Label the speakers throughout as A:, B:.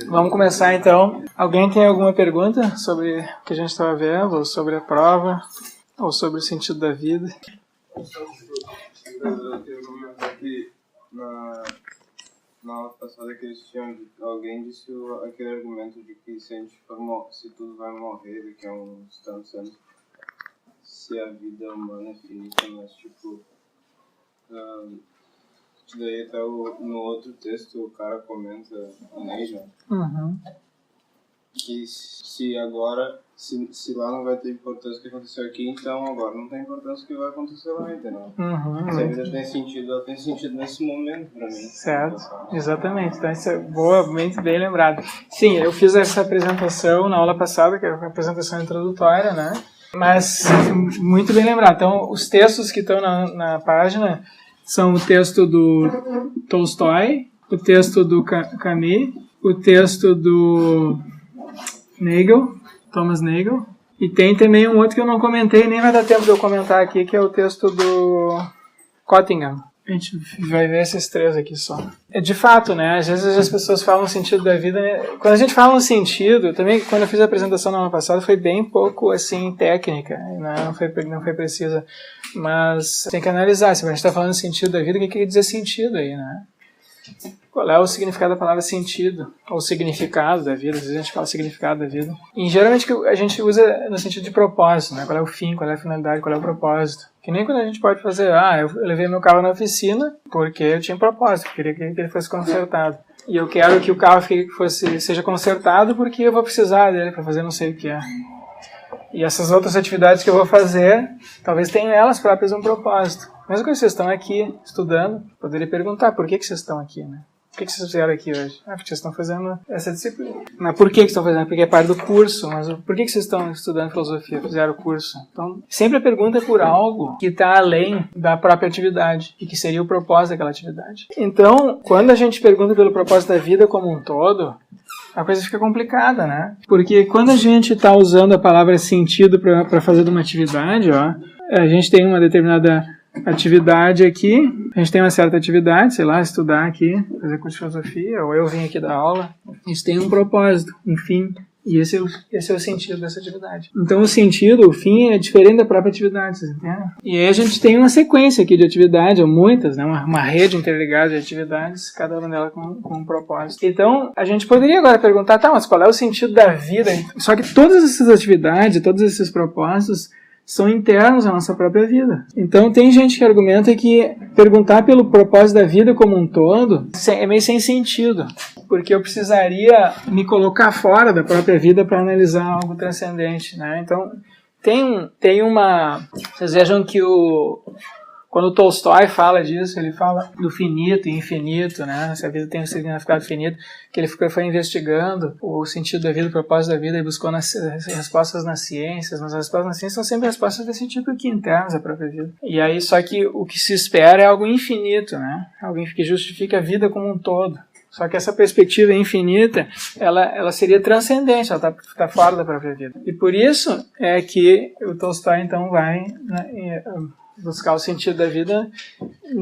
A: Vamos começar então. Alguém tem alguma pergunta sobre o que a gente estava vendo, ou sobre a prova, ou sobre o sentido da vida?
B: Na aula passada que eles tinham, alguém disse aquele argumento de que se tudo vai morrer daqui a uns tantos anos, se a vida humana é finita, mas tipo, daí até no outro texto o cara comenta, né, que se agora, se lá não vai ter importância o que aconteceu aqui, então agora não tem importância o que vai acontecer lá, entendeu? Se a vida tem sentido, ela tem sentido nesse momento pra mim.
A: Certo, exatamente. Então isso é boa, bem lembrado. Sim, eu fiz essa apresentação na aula passada, que era uma apresentação introdutória, né? Mas muito bem lembrado. Então os textos que estão na página são o texto do Tolstói, o texto do Camus, o texto do Thomas Nagel, e tem também um outro que eu não comentei, nem vai dar tempo de eu comentar aqui, que é o texto do Cottingham. A gente vai ver esses três aqui só. É de fato, né? Às vezes as pessoas falam o sentido da vida, né? Quando a gente fala no sentido, também quando eu fiz a apresentação no ano passado foi bem pouco assim técnica, né? Não foi precisa, mas tem que analisar. Se a gente está falando sentido da vida, o que quer dizer sentido aí, né? Qual é o significado da palavra sentido? Ou significado da vida? Às vezes a gente fala significado da vida. E geralmente a gente usa no sentido de propósito, né? Qual é o fim, qual é a finalidade, qual é o propósito. Que nem quando a gente pode fazer, eu levei meu carro na oficina porque eu tinha um propósito, eu queria que ele fosse consertado. E eu quero que o carro seja consertado porque eu vou precisar dele para fazer não sei o que é. E essas outras atividades que eu vou fazer, talvez tenham elas próprias um propósito. Mesmo que vocês estão aqui estudando, poderia perguntar por que vocês estão aqui, né? Por que vocês vieram aqui hoje? Porque vocês estão fazendo essa disciplina. Mas por que estão fazendo? Porque é parte do curso. Mas por que vocês estão estudando filosofia? Fizeram o curso. Então, sempre a pergunta é por algo que está além da própria atividade e que seria o propósito daquela atividade. Então, quando a gente pergunta pelo propósito da vida como um todo, a coisa fica complicada, né? Porque quando a gente está usando a palavra sentido para fazer de uma atividade, a gente tem uma determinada atividade aqui, a gente tem uma certa atividade, sei lá, estudar aqui, fazer curso de filosofia, ou eu vim aqui dar aula, isso tem um propósito, um fim, e esse é o sentido dessa atividade. Então o sentido, o fim é diferente da própria atividade, vocês entendem? E aí a gente tem uma sequência aqui de atividades, ou muitas, né, uma rede interligada de atividades, cada uma delas com um propósito. Então a gente poderia agora perguntar, mas qual é o sentido da vida? Só que todas essas atividades, todos esses propósitos, são internos à nossa própria vida. Então tem gente que argumenta que perguntar pelo propósito da vida como um todo é meio sem sentido, porque eu precisaria me colocar fora da própria vida para analisar algo transcendente, né? Então tem uma... Vocês vejam que quando o Tolstói fala disso, ele fala do finito e infinito, né? Se a vida tem um significado finito, que ele foi investigando o sentido da vida, o propósito da vida, e buscou respostas nas ciências, mas as respostas nas ciências são sempre respostas desse tipo aqui, internas à própria vida. E aí, só que o que se espera é algo infinito, né? Algo que justifique a vida como um todo. Só que essa perspectiva infinita, ela seria transcendente, ela está fora da própria vida. E por isso é que o Tolstói, então, vai... buscar o sentido da vida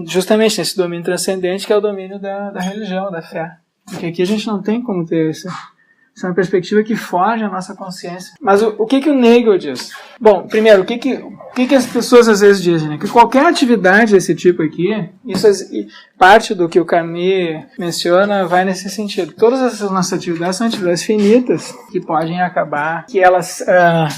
A: justamente nesse domínio transcendente, que é o domínio da religião, da fé. Porque aqui a gente não tem como ter isso. Isso é uma perspectiva que foge à nossa consciência. Mas o que o Nagel diz? Bom, primeiro, o que as pessoas às vezes dizem? Né? Que qualquer atividade desse tipo aqui, isso parte do que o Camus menciona vai nesse sentido. Todas essas nossas atividades são atividades finitas, que podem acabar, que elas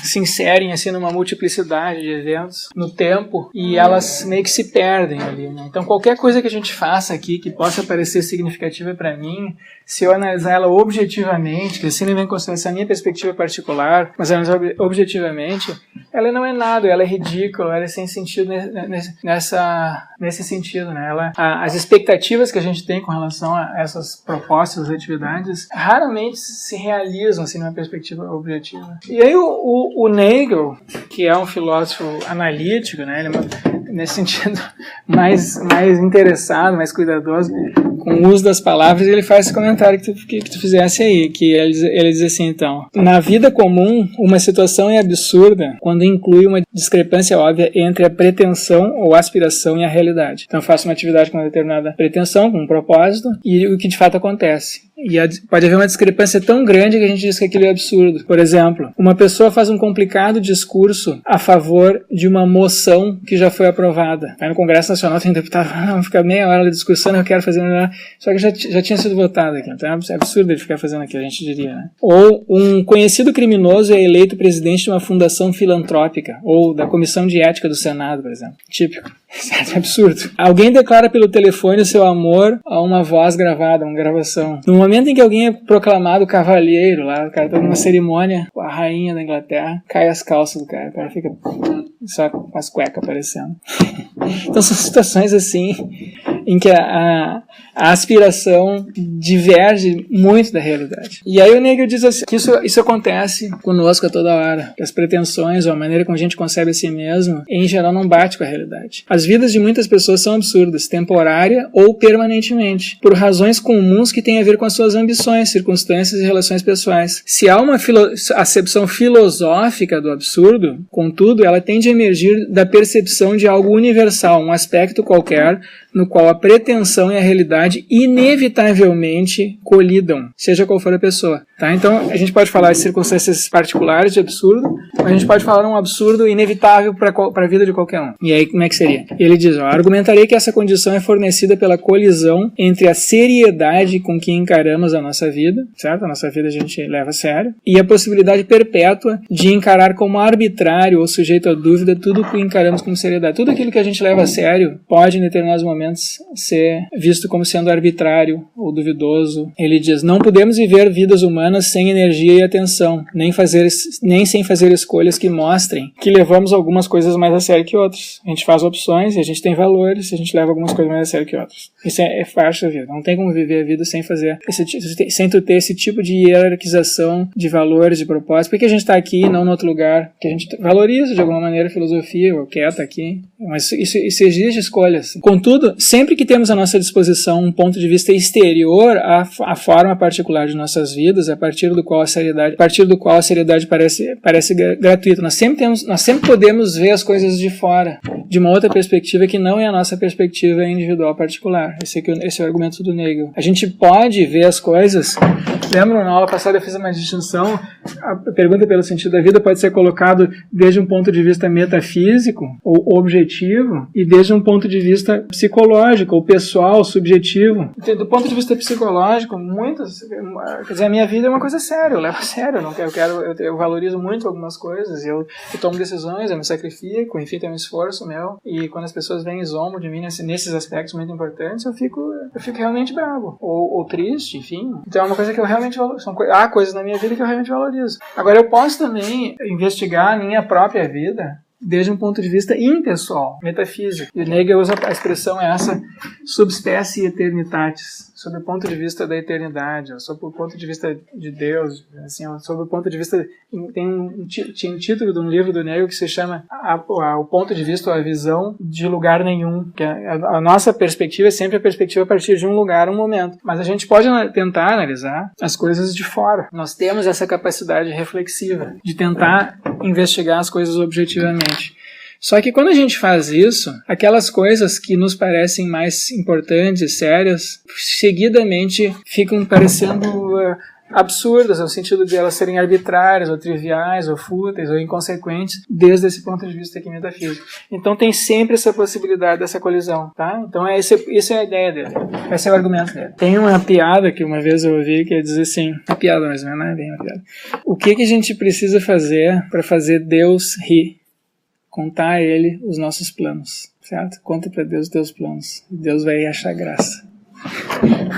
A: se inserem assim numa multiplicidade de eventos no tempo, e elas meio que se perdem ali. Né? Então qualquer coisa que a gente faça aqui que possa parecer significativa para mim, se eu analisar ela objetivamente, que assim não vem em consideração a minha perspectiva particular, mas analisar objetivamente, ela não é nada, ela é ridícula, ela é sem sentido nesse sentido, né? As expectativas que a gente tem com relação a essas propostas, atividades, raramente se realizam assim numa perspectiva objetiva. E aí o Nagel, que é um filósofo analítico, né? Ele é nesse sentido mais interessado, mais cuidadoso com o uso das palavras, ele faz esse comentário que tu fizesse aí, que ele diz assim, então: na vida comum, uma situação é absurda quando inclui uma discrepância óbvia entre a pretensão ou aspiração e a realidade. Então eu faço uma atividade com uma determinada pretensão, com um propósito, e o que de fato acontece. E pode haver uma discrepância tão grande que a gente diz que aquilo é absurdo. Por exemplo, uma pessoa faz um complicado discurso a favor de uma moção que já foi aprovada. Aí no Congresso Nacional tem um deputado, vamos ficar meia hora discussão, eu quero fazer melhor. Só que já tinha sido votado aqui. Então é absurdo ele ficar fazendo aquilo, a gente diria, né? Ou um conhecido criminoso é eleito presidente de uma fundação filantrópica, ou da Comissão de Ética do Senado, por exemplo. Típico. É absurdo. Alguém declara pelo telefone o seu amor a uma voz gravada, uma gravação. No momento em que alguém é proclamado cavalheiro, lá, o cara tá numa cerimônia com a rainha da Inglaterra, cai as calças do cara, o cara fica só com as cuecas aparecendo. Então são situações assim em que a aspiração diverge muito da realidade. E aí o Nagel diz assim, que isso acontece conosco a toda hora, que as pretensões ou a maneira como a gente concebe a si mesmo, em geral, não bate com a realidade. As vidas de muitas pessoas são absurdas, temporária ou permanentemente, por razões comuns que têm a ver com as suas ambições, circunstâncias e relações pessoais. Se há uma acepção filosófica do absurdo, contudo, ela tende a emergir da percepção de algo universal, um aspecto qualquer, no qual a pretensão e a realidade inevitavelmente colidam, seja qual for a pessoa. Tá? Então, a gente pode falar de circunstâncias particulares de absurdo, mas a gente pode falar de um absurdo inevitável para a vida de qualquer um. E aí, como é que seria? Ele diz, argumentarei que essa condição é fornecida pela colisão entre a seriedade com que encaramos a nossa vida, certo? A nossa vida a gente leva a sério, e a possibilidade perpétua de encarar como arbitrário ou sujeito a dúvida tudo o que encaramos com seriedade. Tudo aquilo que a gente leva a sério pode, em determinados momentos, ser visto como sendo arbitrário ou duvidoso. Ele diz, não podemos viver vidas humanas sem energia e atenção, nem sem fazer escolhas que mostrem que levamos algumas coisas mais a sério que outras. A gente faz opções e a gente tem valores e a gente leva algumas coisas mais a sério que outras. Isso é parte da vida. Não tem como viver a vida sem tu ter esse tipo de hierarquização de valores, de propósitos. Por que a gente está aqui e não em outro lugar? Porque a gente valoriza de alguma maneira a filosofia, ou quer estar aqui. Mas isso exige escolhas. Contudo, sempre que temos à nossa disposição um ponto de vista exterior à forma particular de nossas vidas, a partir do qual a seriedade parece gratuita, nós sempre podemos ver as coisas de fora, de uma outra perspectiva que não é a nossa perspectiva individual particular. Esse é o argumento do Nagel. A gente pode ver as coisas. Lembra, na aula passada eu fiz uma distinção, a pergunta pelo sentido da vida pode ser colocado desde um ponto de vista metafísico ou objetivo e desde um ponto de vista psicológico ou pessoal, subjetivo. Do ponto de vista psicológico, quer dizer, a minha vida é uma coisa séria, eu levo a sério, eu valorizo muito algumas coisas, eu tomo decisões, eu me sacrifico, enfim, tenho um esforço meu, e quando as pessoas vêm e zombam de mim nesses aspectos muito importantes, eu fico realmente bravo, ou triste, enfim. Então é uma coisa que eu realmente valorizo. Há coisas na minha vida que eu realmente valorizo. Agora, eu posso também investigar a minha própria vida desde um ponto de vista impessoal, metafísico. E o Nagel usa a expressão essa, subspecie eternitatis, sob o ponto de vista da eternidade, ou sob o ponto de vista de Deus, assim, sob o ponto de vista... Tem um título de um livro do Nagel que se chama o ponto de vista ou a visão de lugar nenhum, que a nossa perspectiva é sempre a perspectiva a partir de um lugar, um momento. Mas a gente pode tentar analisar as coisas de fora. Nós temos essa capacidade reflexiva de tentar investigar as coisas objetivamente. Só que quando a gente faz isso, aquelas coisas que nos parecem mais importantes e sérias, seguidamente ficam parecendo absurdas, no sentido de elas serem arbitrárias, ou triviais, ou fúteis, ou inconsequentes, desde esse ponto de vista aqui metafísico. Então tem sempre essa possibilidade dessa colisão, tá? Então essa é a ideia dele, esse é o argumento dele. Tem uma piada que uma vez eu ouvi que diz assim, uma piada, mas não é bem uma piada. O que a gente precisa fazer para fazer Deus rir? Contar a Ele os nossos planos, certo? Conta para Deus os teus planos, e Deus vai achar graça.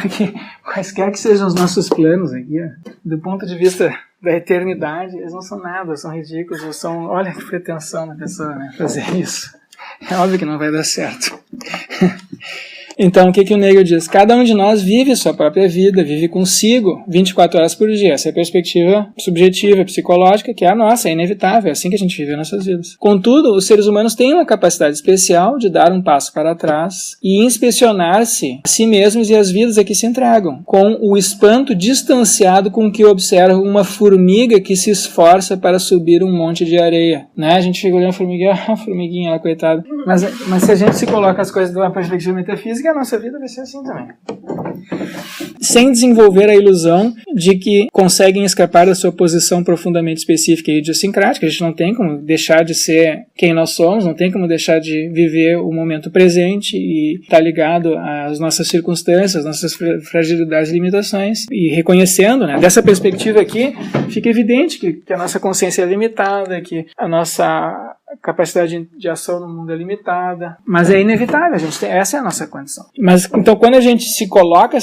A: Porque quaisquer que sejam os nossos planos aqui, do ponto de vista da eternidade, eles não são nada, são ridículos, olha que pretensão da pessoa, né, fazer isso. É óbvio que não vai dar certo. Então, o que o Nagel diz? Cada um de nós vive sua própria vida, vive consigo 24 horas por dia. Essa é a perspectiva subjetiva, psicológica, que é a nossa, é inevitável, é assim que a gente vive nossas vidas. Contudo, os seres humanos têm uma capacidade especial de dar um passo para trás e inspecionar-se a si mesmos e as vidas a que se entregam, com o espanto distanciado com que observam uma formiga que se esforça para subir um monte de areia. Né? A gente fica olhando a formiguinha lá, coitada. Mas se a gente se coloca as coisas de uma perspectiva metafísica, a nossa vida vai ser assim também. Sem desenvolver a ilusão de que conseguem escapar da sua posição profundamente específica e idiosincrática. A gente não tem como deixar de ser quem nós somos, não tem como deixar de viver o momento presente e estar ligado às nossas circunstâncias, às nossas fragilidades e limitações. E reconhecendo, né, dessa perspectiva aqui, fica evidente que a nossa consciência é limitada, que a nossa capacidade de ação no mundo é limitada, mas é inevitável, essa é a nossa condição. Mas então, quando a gente se coloca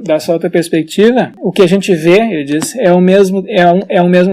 A: dessa outra perspectiva, o que a gente vê, ele diz, é ao mesmo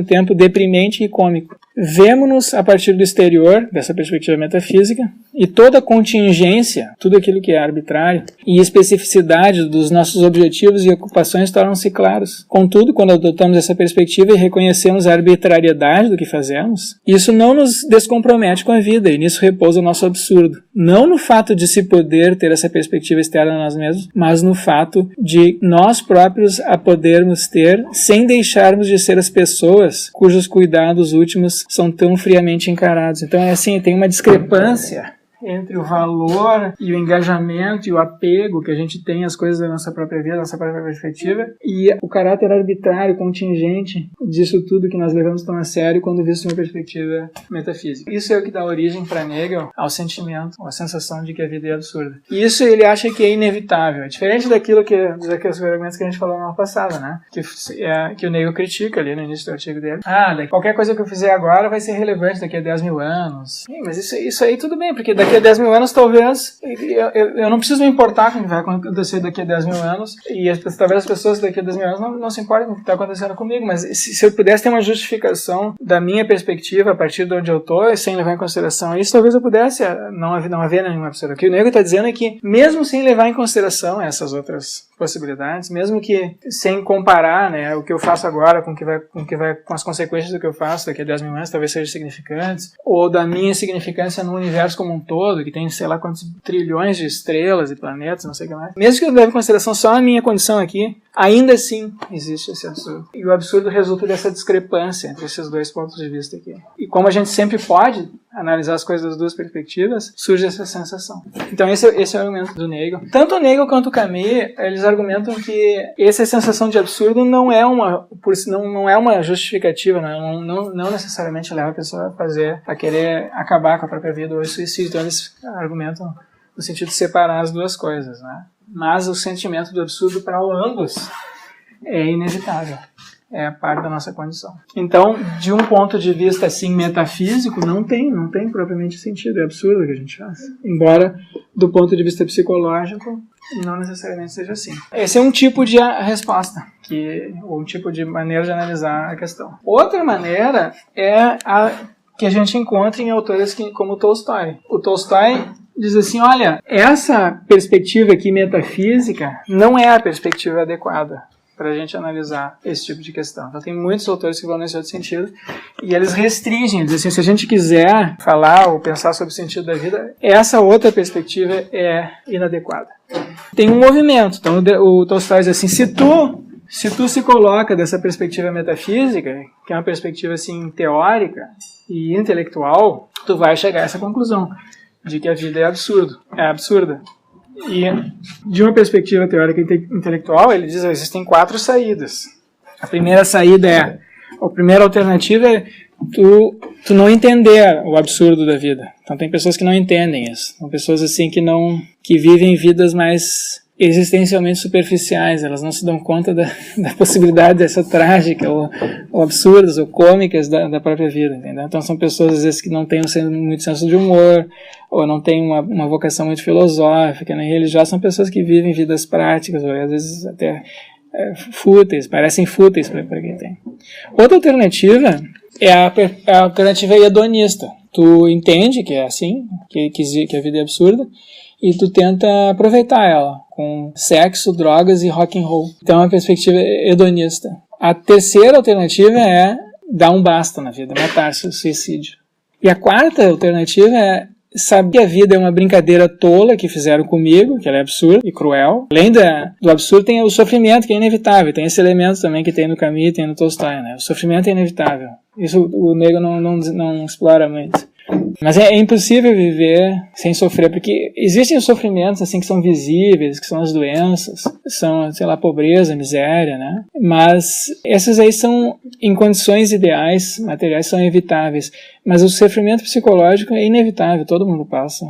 A: tempo deprimente e cômico. Vemo-nos a partir do exterior, dessa perspectiva metafísica, e toda contingência, tudo aquilo que é arbitrário, e especificidade dos nossos objetivos e ocupações tornam-se claros. Contudo, quando adotamos essa perspectiva e reconhecemos a arbitrariedade do que fazemos, isso não nos descompromete com a vida, e nisso repousa o nosso absurdo. Não no fato de se poder ter essa perspectiva externa a nós mesmos, mas no fato de nós próprios a podermos ter sem deixarmos de ser as pessoas cujos cuidados últimos são tão friamente encarados. Então é assim, tem uma discrepância entre o valor e o engajamento e o apego que a gente tem às coisas da nossa própria vida, da nossa própria perspectiva, e o caráter arbitrário, contingente disso tudo que nós levamos tão a sério quando visto de uma perspectiva metafísica. Isso é o que dá origem para Nagel ao sentimento, à sensação de que a vida é absurda. E isso ele acha que é inevitável. É diferente daqueles argumentos que a gente falou no ano passado, né? Que o Nagel critica ali no início do artigo dele. Qualquer coisa que eu fizer agora vai ser relevante daqui a 10 mil anos. Sim, mas isso aí tudo bem, porque daqui a 10 mil anos, talvez, eu não preciso me importar com o que vai acontecer daqui a 10 mil anos, e talvez as pessoas daqui a 10 mil anos não se importem com o que está acontecendo comigo, mas se eu pudesse ter uma justificação da minha perspectiva a partir de onde eu estou, sem levar em consideração isso, talvez eu pudesse não haver nenhuma absurdo. O que o Nagel está dizendo é que, mesmo sem levar em consideração essas outras possibilidades, mesmo que sem comparar, né, o que eu faço agora com as consequências do que eu faço daqui a 10 mil anos, talvez sejam significantes, ou da minha significância no universo como um todo, que tem sei lá quantos trilhões de estrelas e planetas, não sei o que mais. Mesmo que eu leve em consideração só a minha condição aqui, ainda assim existe esse absurdo. E o absurdo resulta dessa discrepância entre esses dois pontos de vista aqui. E como a gente sempre pode analisar as coisas das duas perspectivas, surge essa sensação. Então esse é o argumento do Nagel. Tanto o Nagel quanto o Camus, eles argumentam que essa sensação de absurdo não é uma justificativa, não necessariamente leva a pessoa a querer acabar com a própria vida ou suicídio. Então eles argumentam no sentido de separar as duas coisas, né? Mas o sentimento do absurdo para ambos é inevitável. É parte da nossa condição. Então, de um ponto de vista assim metafísico, não tem propriamente sentido, é absurdo o que a gente faz. Embora, do ponto de vista psicológico, não necessariamente seja assim. Esse é um tipo de resposta, ou um tipo de maneira de analisar a questão. Outra maneira é a que a gente encontra em autores como Tolstói. O Tolstói diz assim, olha, essa perspectiva aqui metafísica não é a perspectiva adequada para a gente analisar esse tipo de questão. Então tem muitos autores que vão nesse outro sentido e eles restringem, dizem assim, se a gente quiser falar ou pensar sobre o sentido da vida, essa outra perspectiva é inadequada. Tem um movimento, então o Tolstói diz assim, se tu se coloca dessa perspectiva metafísica, que é uma perspectiva assim teórica e intelectual, tu vai chegar a essa conclusão de que a vida é absurda. E de uma perspectiva teórica e intelectual, ele diz que existem 4 saídas. A primeira saída a primeira alternativa é tu não entender o absurdo da vida. Então tem pessoas que não entendem isso. São pessoas assim que vivem vidas mais existencialmente superficiais, elas não se dão conta da possibilidade dessa trágica ou absurdas ou cômicas da própria vida, entendeu? Então são pessoas às vezes que não têm muito senso de humor ou não têm uma vocação muito filosófica, nem religiosa, são pessoas que vivem vidas práticas ou às vezes até fúteis, parecem fúteis para quem tem. Outra alternativa é a alternativa hedonista. Tu entende que é assim, que a vida é absurda, e tu tenta aproveitar ela com sexo, drogas e rock and roll. Então é uma perspectiva hedonista. A terceira alternativa é dar um basta na vida, matar-se, suicídio. E a quarta alternativa é saber que a vida é uma brincadeira tola que fizeram comigo, que ela é absurda e cruel. Além do absurdo tem o sofrimento, que é inevitável. Tem esse elemento também que tem no Camus e tem no Tolstói, né? O sofrimento é inevitável. Isso o Negro não explora muito. Mas é impossível viver sem sofrer, porque existem os sofrimentos assim que são visíveis, que são as doenças, são, sei lá, pobreza, miséria, né? Mas essas aí são, em condições ideais, materiais, são evitáveis. Mas o sofrimento psicológico é inevitável, todo mundo passa.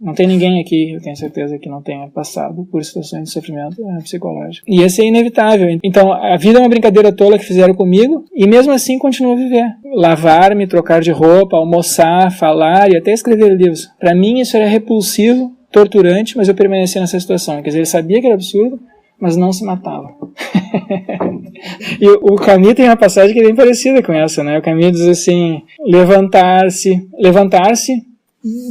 A: Não tem ninguém aqui, eu tenho certeza, que não tenha passado por situações de sofrimento psicológico. E esse é inevitável. Então, a vida é uma brincadeira tola que fizeram comigo, e mesmo assim continuo a viver. Lavar-me, trocar de roupa, almoçar, falar e até escrever livros. Para mim isso era repulsivo, torturante, mas eu permaneci nessa situação. Quer dizer, ele sabia que era absurdo, mas não se matava. E o Camus tem uma passagem que é bem parecida com essa, né? O Camus diz assim, levantar-se,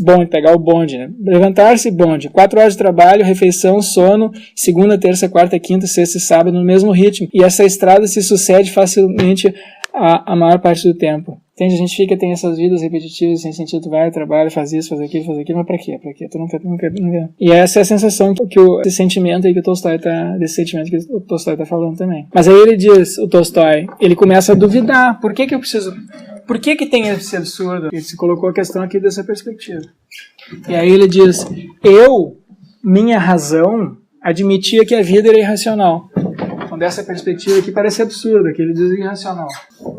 A: bonde, pegar o bonde, né? Levantar-se, bonde, 4 horas de trabalho, refeição, sono, segunda, terça, quarta, quinta, sexta e sábado no mesmo ritmo. E essa estrada se sucede facilmente a maior parte do tempo. Entende? A gente tem essas vidas repetitivas, sem sentido, vai, trabalha, faz isso, faz aquilo, mas pra quê? Tu não quer. E essa é a sensação esse sentimento aí que o Tolstói desse sentimento que o Tolstói tá falando também. Mas aí ele diz, o Tolstói, ele começa a duvidar, por que tem esse absurdo? Ele se colocou a questão aqui dessa perspectiva. E aí ele diz, minha razão, admitia que a vida era irracional. Então, dessa perspectiva aqui parece absurdo, que ele diz irracional.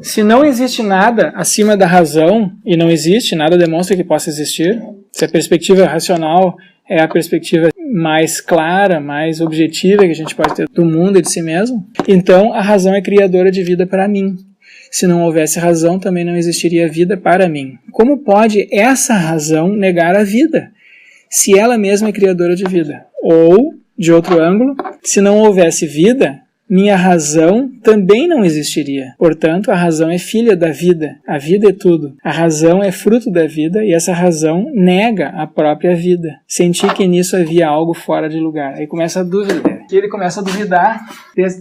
A: Se não existe nada acima da razão, e não existe, nada demonstra que possa existir, se a perspectiva racional é a perspectiva mais clara, mais objetiva que a gente pode ter do mundo e de si mesmo, então a razão é criadora de vida para mim. Se não houvesse razão, também não existiria vida para mim. Como pode essa razão negar a vida, se ela mesma é criadora de vida? Ou, de outro ângulo, se não houvesse vida, minha razão também não existiria. Portanto, a razão é filha da vida. A vida é tudo. A razão é fruto da vida e essa razão nega a própria vida. Senti que nisso havia algo fora de lugar. Aí começa a dúvida. Aqui ele começa a duvidar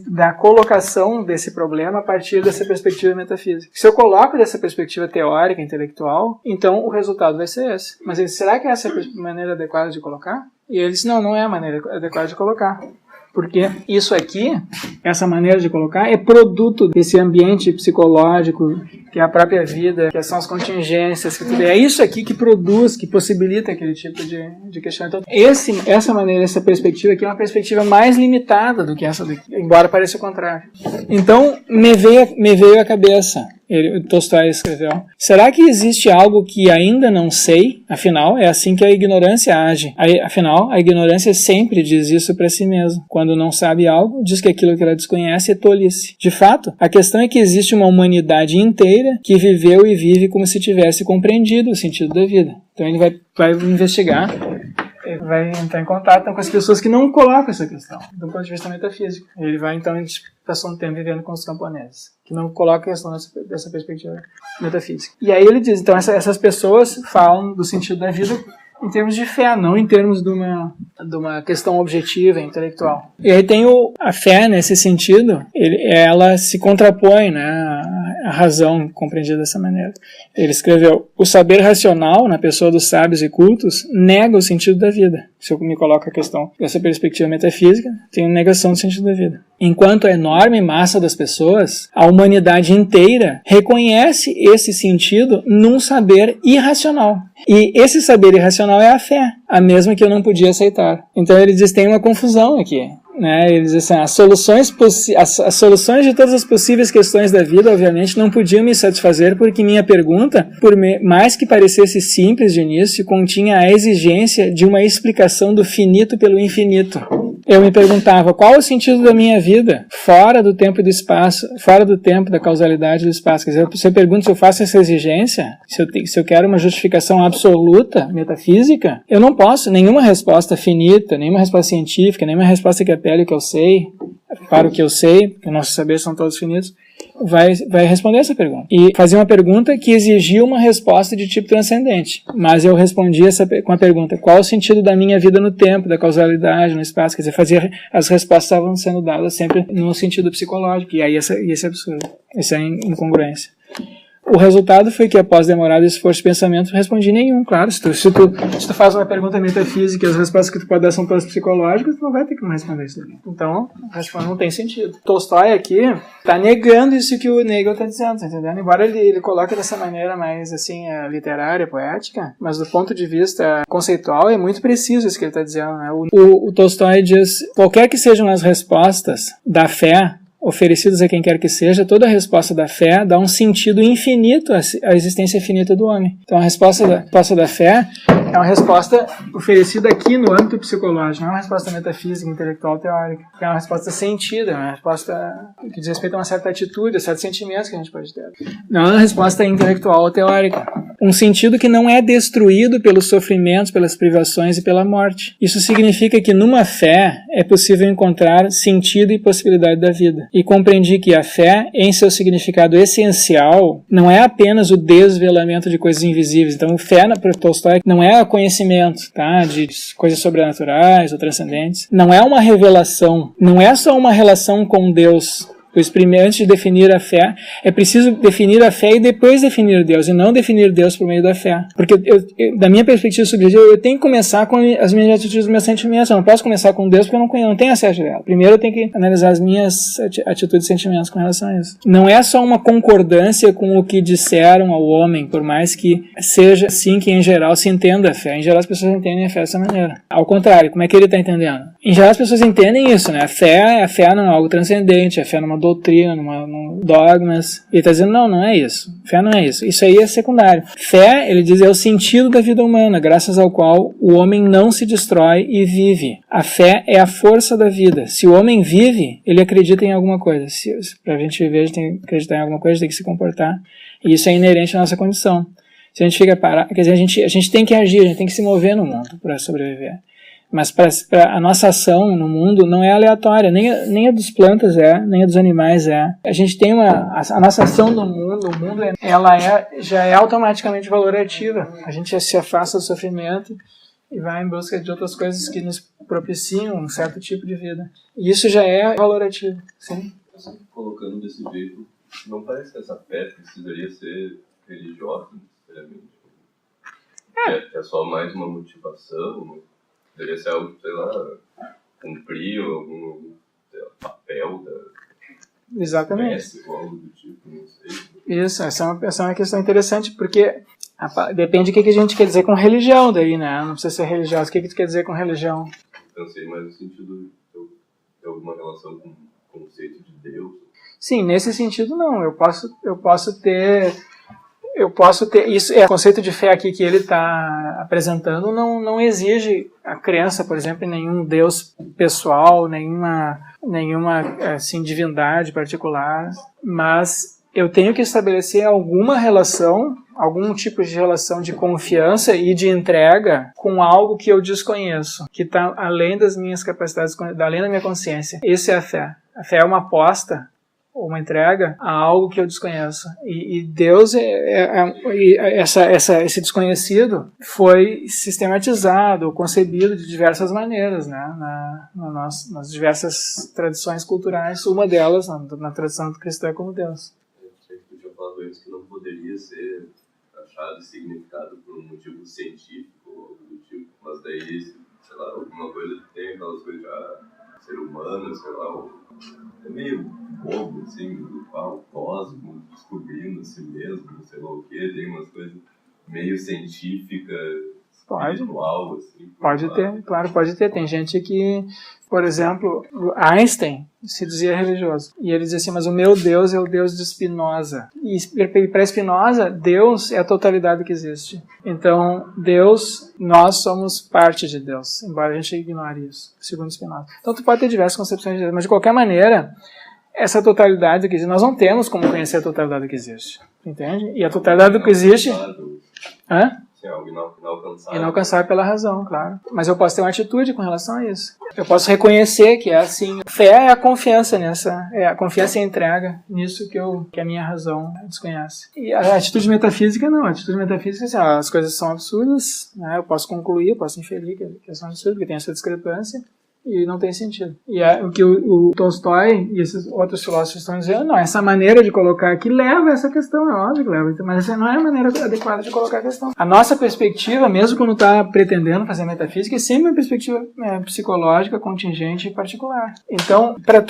A: da colocação desse problema a partir dessa perspectiva metafísica. Se eu coloco dessa perspectiva teórica, intelectual, então o resultado vai ser esse. Mas ele, será que essa é a maneira adequada de colocar? E ele disse, não é a maneira adequada de colocar. Porque isso aqui, essa maneira de colocar, é produto desse ambiente psicológico, que é a própria vida, que são as contingências, que tudo é isso aqui que produz, que possibilita aquele tipo de questionamento. Então, essa maneira, essa perspectiva aqui é uma perspectiva mais limitada do que essa daqui, embora pareça o contrário. Então, me veio à cabeça, o Tolstói escreveu, será que existe algo que ainda não sei? Afinal, é assim que a ignorância age. Afinal, a ignorância sempre diz isso para si mesma. Quando não sabe algo, diz que aquilo que ela desconhece é tolice. De fato, a questão é que existe uma humanidade inteira que viveu e vive como se tivesse compreendido o sentido da vida. Então ele vai investigar, vai entrar em contato com as pessoas que não colocam essa questão, do ponto de vista metafísico. Ele vai, então, a gente passou um tempo vivendo com os camponeses, que não colocam a questão dessa perspectiva metafísica. E aí ele diz, então, essas pessoas falam do sentido da vida em termos de fé, não em termos de uma questão objetiva, intelectual. E aí tem a fé, nesse sentido, ela se contrapõe, né, à razão compreendida dessa maneira. Ele escreveu, o saber racional, na pessoa dos sábios e cultos, nega o sentido da vida. Se eu me coloco a questão dessa perspectiva metafísica, tem negação do sentido da vida. Enquanto a enorme massa das pessoas, a humanidade inteira, reconhece esse sentido num saber irracional. E esse saber irracional é a fé, a mesma que eu não podia aceitar. Então ele diz, tem uma confusão aqui. Né? Ele diz assim, as soluções de todas as possíveis questões da vida, obviamente, não podiam me satisfazer porque minha pergunta, por mais que parecesse simples de início, continha a exigência de uma explicação do finito pelo infinito. Eu me perguntava, qual o sentido da minha vida? Fora do tempo e do espaço, fora do tempo, da causalidade do espaço. Quer dizer, se eu pergunto se eu faço essa exigência, se eu quero uma justificação absoluta, metafísica, eu não posso, nenhuma resposta finita, nenhuma resposta científica, nenhuma resposta que apele o que eu sei, para o que eu sei, porque nossos saberes são todos finitos, vai responder essa pergunta. E fazia uma pergunta que exigia uma resposta de tipo transcendente. Mas eu respondia com a pergunta: qual o sentido da minha vida no tempo, da causalidade, no espaço? Quer dizer, as respostas estavam sendo dadas sempre no sentido psicológico. E aí esse é absurdo. Essa é incongruência. O resultado foi que, após demorado esforço de pensamento, não respondi nenhum. Claro, se tu faz uma pergunta metafísica e as respostas que tu pode dar são todas psicológicas, tu não vai ter como responder isso aqui. Então, não tem sentido. Tolstói aqui está negando isso que o Hegel está dizendo, tá entendendo? Embora ele coloque dessa maneira mais assim, literária, poética, mas do ponto de vista conceitual é muito preciso isso que ele está dizendo, né? O Tolstói diz: qualquer que sejam as respostas da fé oferecidos a quem quer que seja, toda a resposta da fé dá um sentido infinito à existência finita do homem. Então a resposta da fé é uma resposta oferecida aqui no âmbito psicológico, não é uma resposta metafísica, intelectual, teórica. É uma resposta sentida, é uma resposta que diz respeito a uma certa atitude, a certos sentimentos que a gente pode ter. Não é uma resposta intelectual ou teórica. Um sentido que não é destruído pelos sofrimentos, pelas privações e pela morte. Isso significa que numa fé é possível encontrar sentido e possibilidade da vida. E compreendi que a fé, em seu significado essencial, não é apenas o desvelamento de coisas invisíveis. Então, fé, para Tolstói, não é conhecimento, tá, de coisas sobrenaturais ou transcendentes. Não é uma revelação. Não é só uma relação com Deus. Pois primeiro, antes de definir a fé, é preciso definir a fé e depois definir Deus, e não definir Deus por meio da fé. Porque, da minha perspectiva subjetiva, eu tenho que começar com as minhas atitudes, os meus sentimentos. Eu não posso começar com Deus porque eu não tenho acesso a ela. Primeiro eu tenho que analisar as minhas atitudes e sentimentos com relação a isso. Não é só uma concordância com o que disseram ao homem, por mais que seja assim que, em geral, se entenda a fé. Em geral, as pessoas entendem a fé dessa maneira. Ao contrário, como é que ele está entendendo? Em geral, as pessoas entendem isso, né? A fé não é algo transcendente, a fé não é uma doutrina, num dogmas. Ele está dizendo, não é isso. Fé não é isso. Isso aí é secundário. Fé, ele diz, é o sentido da vida humana, graças ao qual o homem não se destrói e vive. A fé é a força da vida. Se o homem vive, ele acredita em alguma coisa. Para a gente viver, a gente tem que acreditar em alguma coisa, a gente tem que se comportar. E isso é inerente à nossa condição. Se a gente fica parado, quer dizer, a gente tem que agir, a gente tem que se mover no mundo para sobreviver. Mas a nossa ação no mundo não é aleatória, nem a dos plantas nem a dos animais é. A gente tem a nossa ação no mundo, o mundo já é automaticamente valorativa. A gente se afasta do sofrimento e vai em busca de outras coisas que nos propiciam um certo tipo de vida. E isso já é valorativo, sim.
C: Colocando desse jeito, não parece que essa fé precisaria ser religiosa, necessariamente? É só mais uma motivação, deveria ser algo, sei lá, cumprir algum papel da
A: Exatamente.
C: espécie ou algo do tipo, não sei.
A: Isso, essa é uma questão interessante, porque depende do que a gente quer dizer com religião daí, né? Não precisa ser religioso. O que tu quer dizer com religião?
C: Pensei mais no sentido de ter alguma relação com o conceito de Deus.
A: Sim, nesse sentido não. Eu posso ter isso. O conceito de fé aqui que ele está apresentando não exige a crença, por exemplo, em nenhum Deus pessoal, nenhuma assim, divindade particular, mas eu tenho que estabelecer alguma relação, algum tipo de relação de confiança e de entrega com algo que eu desconheço, que está além das minhas capacidades, além da minha consciência. Isso é a fé. A fé é uma aposta, ou uma entrega a algo que eu desconheço. E Deus, esse desconhecido foi sistematizado, concebido de diversas maneiras, né? Nas diversas tradições culturais, uma delas, na tradição cristã, é como Deus.
C: Eu sei que tu tinha falado antes que não poderia ser achado e significado por um motivo científico ou algo do tipo, mas daí, sei lá, alguma coisa que tem aquelas coisas já ser humano, sei lá, é meio bobo, assim, o cosmos descobrindo a si mesmo, sei lá o que, tem umas coisas meio científicas, espiritual, assim.
A: Pode ter, claro, pode ter. Tem gente que, por exemplo, Einstein se dizia religioso. E ele dizia assim, mas o meu Deus é o Deus de Spinoza. E para Spinoza, Deus é a totalidade que existe. Então, Deus, nós somos parte de Deus, embora a gente ignore isso, segundo Spinoza. Então, tu pode ter diversas concepções de Deus, mas de qualquer maneira, essa totalidade que existe, nós não temos como conhecer a totalidade que existe. Entende? E a totalidade que existe...
C: Sim, algo inalcançável.
A: Inalcançável pela razão, claro. Mas eu posso ter uma atitude com relação a isso. Eu posso reconhecer que é assim. Fé é a confiança nessa, é a confiança e a entrega nisso que a minha razão desconhece. E a atitude metafísica não. A atitude metafísica é assim, as coisas são absurdas, né? Eu posso concluir, eu posso inferir que são absurdas, porque tem essa discrepância. E não tem sentido. E o que o Tolstói e esses outros filósofos estão dizendo, não, essa maneira de colocar aqui leva a essa questão, é óbvio que leva, mas essa não é a maneira adequada de colocar a questão. A nossa perspectiva, mesmo quando está pretendendo fazer metafísica, é sempre uma perspectiva psicológica, contingente e particular. Então, para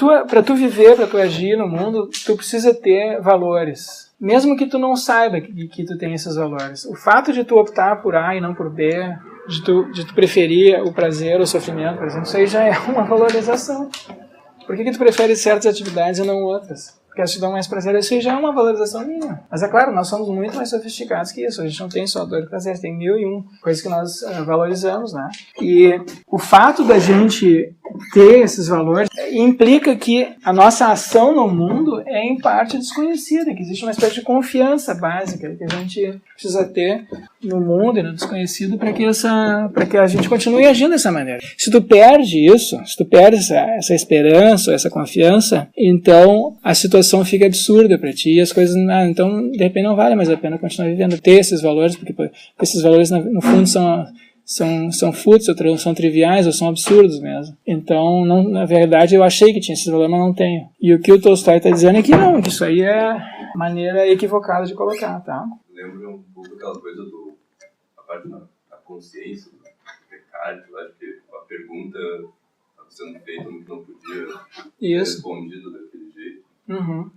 A: tu viver, para tu agir no mundo, tu precisa ter valores. Mesmo que tu não saiba que tu tem esses valores. O fato de tu optar por A e não por B, de tu preferir o prazer ou o sofrimento, por exemplo, isso aí já é uma valorização. Por que tu prefere certas atividades e não outras? Porque elas te dão mais prazer, isso aí já é uma valorização minha. Mas é claro, nós somos muito mais sofisticados que isso. A gente não tem só dor e prazer, tem 1001 coisas que nós valorizamos, né? E o fato da gente ter esses valores implica que a nossa ação no mundo é em parte desconhecida, que existe uma espécie de confiança básica que a gente precisa ter no mundo e no desconhecido para que a gente continue agindo dessa maneira. Se tu perde isso, se tu perde essa esperança, essa confiança, então a situação fica absurda para ti e as coisas, então de repente não vale mais a pena continuar vivendo, ter esses valores, porque esses valores no fundo são fúteis, ou são triviais, ou são absurdos mesmo. Então, na verdade, eu achei que tinha esses valores, mas não tenho. E o que o Tolstói está dizendo é que não, que isso aí é maneira equivocada de colocar, tá?
C: Lembra um pouco aquela coisa a parte da consciência, do Descartes, eu acho que a pergunta estava sendo feita no que não podia ser respondida daquele jeito.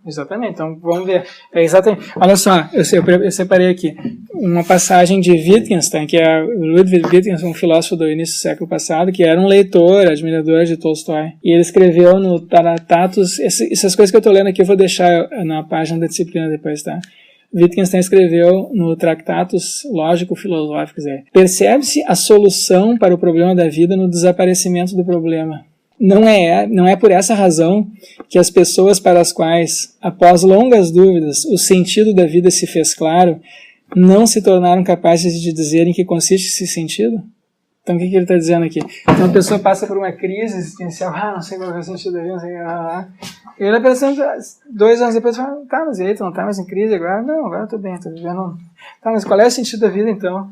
A: Exatamente, então vamos ver. Exatamente. Olha só, eu separei aqui uma passagem de Wittgenstein, que é Ludwig Wittgenstein, um filósofo do início do século passado, que era um leitor, admirador de Tolstói. E ele escreveu no Tratatus, essas coisas que eu estou lendo aqui eu vou deixar na página da disciplina depois, tá? Wittgenstein escreveu no Tratatus Lógico-Filosóficos, percebe-se a solução para o problema da vida no desaparecimento do problema. Não é por essa razão que as pessoas para as quais, após longas dúvidas, o sentido da vida se fez claro, não se tornaram capazes de dizer em que consiste esse sentido? Então, o que ele está dizendo aqui? Então, a pessoa passa por uma crise existencial, não sei qual é o sentido da vida, não sei e ele pensando, 2 anos depois, fala, tá, mas e aí, tu não tá mais em crise agora? Não, agora eu tô bem, tô vivendo. Tá, mas qual é o sentido da vida, então?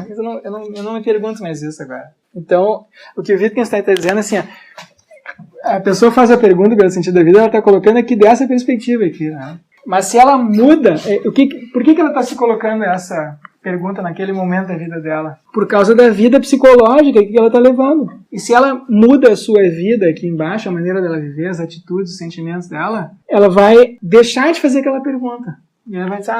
A: Eu não me pergunto mais isso agora. Então, o que o Wittgenstein está dizendo é assim, a pessoa faz a pergunta pelo sentido da vida, ela está colocando aqui dessa perspectiva aqui, né? Mas se ela muda, por que ela está se colocando essa pergunta naquele momento da vida dela? Por causa da vida psicológica que ela está levando. E se ela muda a sua vida aqui embaixo, a maneira dela viver, as atitudes, os sentimentos dela, ela vai deixar de fazer aquela pergunta. E ela vai dizer,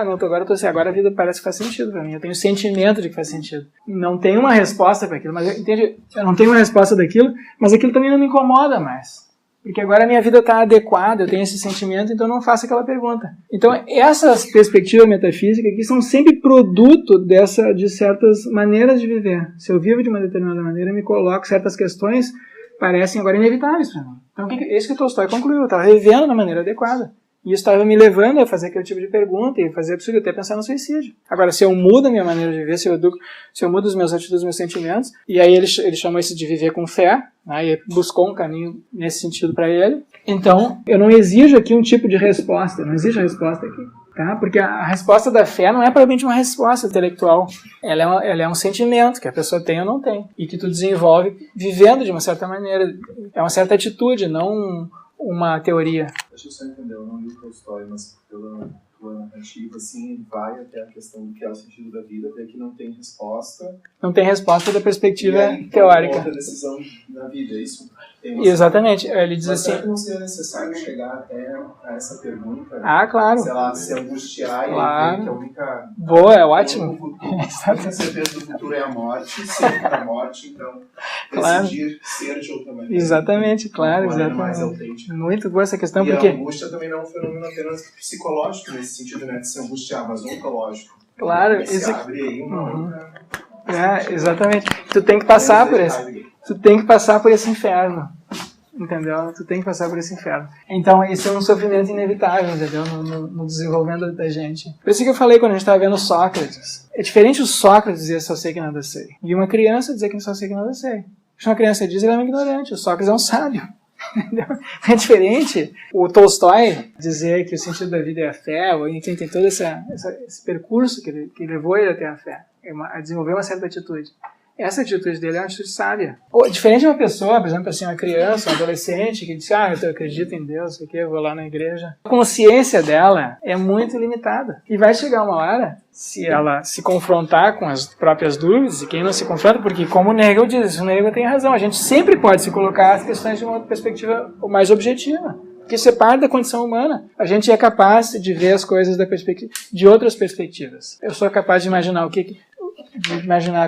A: agora a vida parece que faz sentido para mim, eu tenho o sentimento de que faz sentido. Não tem uma resposta para aquilo, mas eu não tenho uma resposta daquilo, mas aquilo também não me incomoda mais. Porque agora a minha vida está adequada, eu tenho esse sentimento, então eu não faço aquela pergunta. Então essas perspectivas metafísicas aqui são sempre produto de certas maneiras de viver. Se eu vivo de uma determinada maneira, eu me coloco, certas questões parecem agora inevitáveis para mim. Então é isso que Tolstói concluiu, eu estava vivendo da maneira adequada. E isso estava me levando a fazer aquele tipo de pergunta e fazer absurdo, até pensar no suicídio. Agora, se eu mudo a minha maneira de viver, se eu mudo os meus atitudes, os meus sentimentos, e aí ele chamou isso de viver com fé, né, e buscou um caminho nesse sentido para ele, então eu não exijo aqui um tipo de resposta, não exige a resposta aqui. Tá? Porque a resposta da fé não é propriamente uma resposta intelectual, ela é um sentimento que a pessoa tem ou não tem, e que tu desenvolve vivendo de uma certa maneira, é uma certa atitude, não uma teoria.
D: Deixa eu só entender, eu não li o Tolstói, mas pela tua narrativa, assim, vai até a questão do que é o sentido da vida, até que não tem resposta.
A: Não tem resposta da perspectiva teórica.
D: Outra decisão na vida, isso.
A: Exatamente, ele diz assim...
D: Será que não seria necessário chegar até a essa pergunta?
A: Claro.
D: Sei lá, se angustiar
A: claro.
D: E ver que a única...
A: Boa, é ótimo.
D: A única certeza do futuro é a morte, sempre para a morte, então decidir ser de outra maneira.
A: Exatamente, claro.
D: Mais autêntica.
A: Muito boa essa questão,
D: e
A: porque...
D: a angústia também não é um fenômeno apenas psicológico, nesse sentido, né, de se angustiar, mas ontológico.
A: Claro.
D: Isso abre aí uma outra...
A: exatamente. Tu tem que passar por esse inferno. entendeu? Tu tem que passar por esse inferno. Então, isso é um sofrimento inevitável, entendeu? No desenvolvimento da gente. Por isso que eu falei quando a gente estava vendo Sócrates. É diferente o Sócrates dizer só sei que nada sei. E uma criança dizer que só sei que nada sei. Se uma criança diz, ele é um ignorante. O Sócrates é um sábio. É diferente o Tolstói dizer que o sentido da vida é a fé, ou enfim, tem todo esse percurso que levou ele até a fé, a desenvolver uma certa atitude. Essa atitude dele é uma atitude sábia. Ou, diferente de uma pessoa, por exemplo, assim, uma criança, um adolescente, que diz, eu acredito em Deus, eu vou lá na igreja. A consciência dela é muito limitada. E vai chegar uma hora, se ela se confrontar com as próprias dúvidas, e quem não se confronta, porque como o Nagel diz, o Nagel tem razão, a gente sempre pode se colocar as questões de uma perspectiva mais objetiva. Porque isso é parte da condição humana. A gente é capaz de ver as coisas de outras perspectivas. Eu sou capaz de imaginar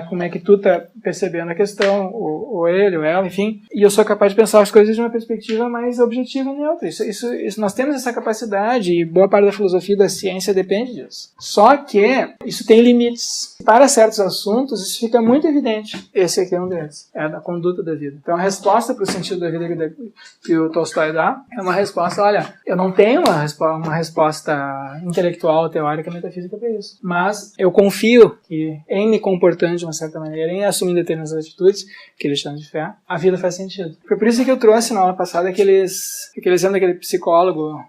A: como é que tu tá percebendo a questão, ou ele, ou ela, enfim, e eu sou capaz de pensar as coisas de uma perspectiva mais objetiva e neutra. Isso nós temos essa capacidade, e boa parte da filosofia e da ciência depende disso. Só que isso tem limites. Para certos assuntos, isso fica muito evidente. Esse aqui é um deles, é a conduta da vida. Então, a resposta para o sentido da vida que o Tolstói dá é uma resposta, olha, eu não tenho uma resposta intelectual, teórica, metafísica para isso, mas eu confio que em me comportando de uma certa maneira, em assumir determinadas atitudes, que eles chamam de fé, a vida faz sentido. Foi por isso que eu trouxe na aula passada aquele exemplo daquele psicólogo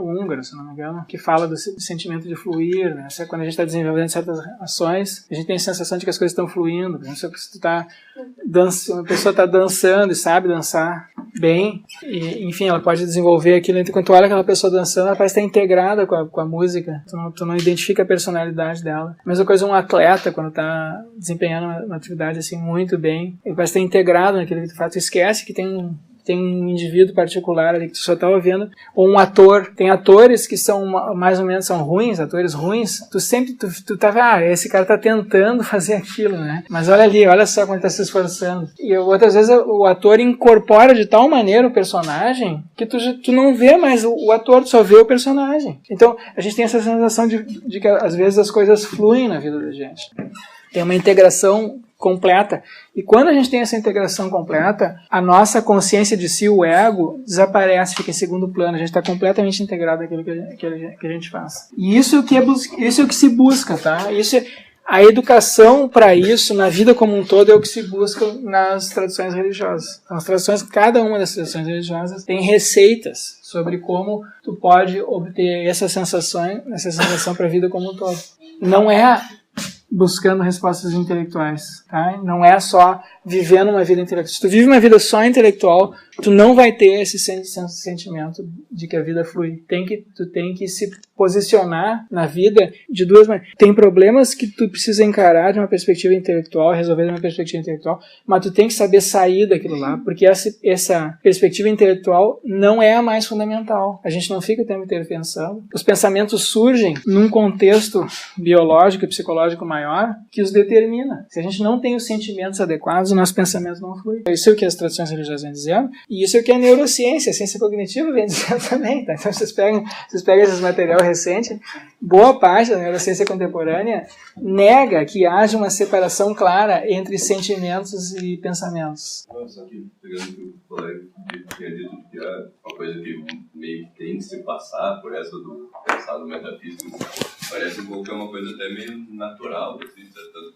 A: húngaro, se não me engano, que fala do sentimento de fluir, né? Quando a gente está desenvolvendo certas ações, a gente tem a sensação de que as coisas estão fluindo. Por exemplo, se uma pessoa está dançando e sabe dançar bem, e, enfim, ela pode desenvolver aquilo. Enquanto tu olha aquela pessoa dançando, ela parece estar integrada com a música. Tu não identifica a personalidade dela. A mesma coisa um atleta, quando está desempenhando uma atividade assim muito bem, ele parece estar integrado naquilo que tu faz. Tu esquece que tem um indivíduo particular ali que tu só tá ouvindo, ou um ator. Tem atores que são mais ou menos ruins, atores ruins. Tu tá esse cara tá tentando fazer aquilo, né? Mas olha ali, olha só como ele tá se esforçando. E outras vezes o ator incorpora de tal maneira o personagem que tu não vê mais o ator, tu só vê o personagem. Então a gente tem essa sensação de que às vezes as coisas fluem na vida da gente. Tem uma integração completa. E quando a gente tem essa integração completa, a nossa consciência de si, o ego, desaparece, fica em segundo plano. A gente está completamente integrado naquilo que a gente faz. E isso é o que se busca, tá? A educação para isso, na vida como um todo, é o que se busca nas tradições religiosas. Então, cada uma das tradições religiosas tem receitas sobre como tu pode obter essa sensação para a vida como um todo. Não é buscando respostas intelectuais, tá? Não é só vivendo uma vida intelectual. Se tu vive uma vida só intelectual, tu não vai ter esse sentimento de que a vida flui. Tu tem que se posicionar na vida de duas maneiras. Tem problemas que tu precisa encarar de uma perspectiva intelectual, resolver de uma perspectiva intelectual, mas tu tem que saber sair daquilo lá, porque essa perspectiva intelectual não é a mais fundamental. A gente não fica o tempo inteiro pensando. Os pensamentos surgem num contexto biológico e psicológico maior que os determina. Se a gente não tem os sentimentos adequados, o nosso pensamento não flui. Isso é o que as tradições religiosas vêm dizendo, e isso é o que a neurociência, a ciência cognitiva vem dizendo também. Tá? Então vocês pegam esse material recente, boa parte da neurociência contemporânea nega que haja uma separação clara entre sentimentos e pensamentos.
C: Só que, pegando o que o colega tinha dito, que é uma coisa que meio que tem que se passar por essa do pensado metafísico, parece um pouco que é uma coisa até meio natural, assim,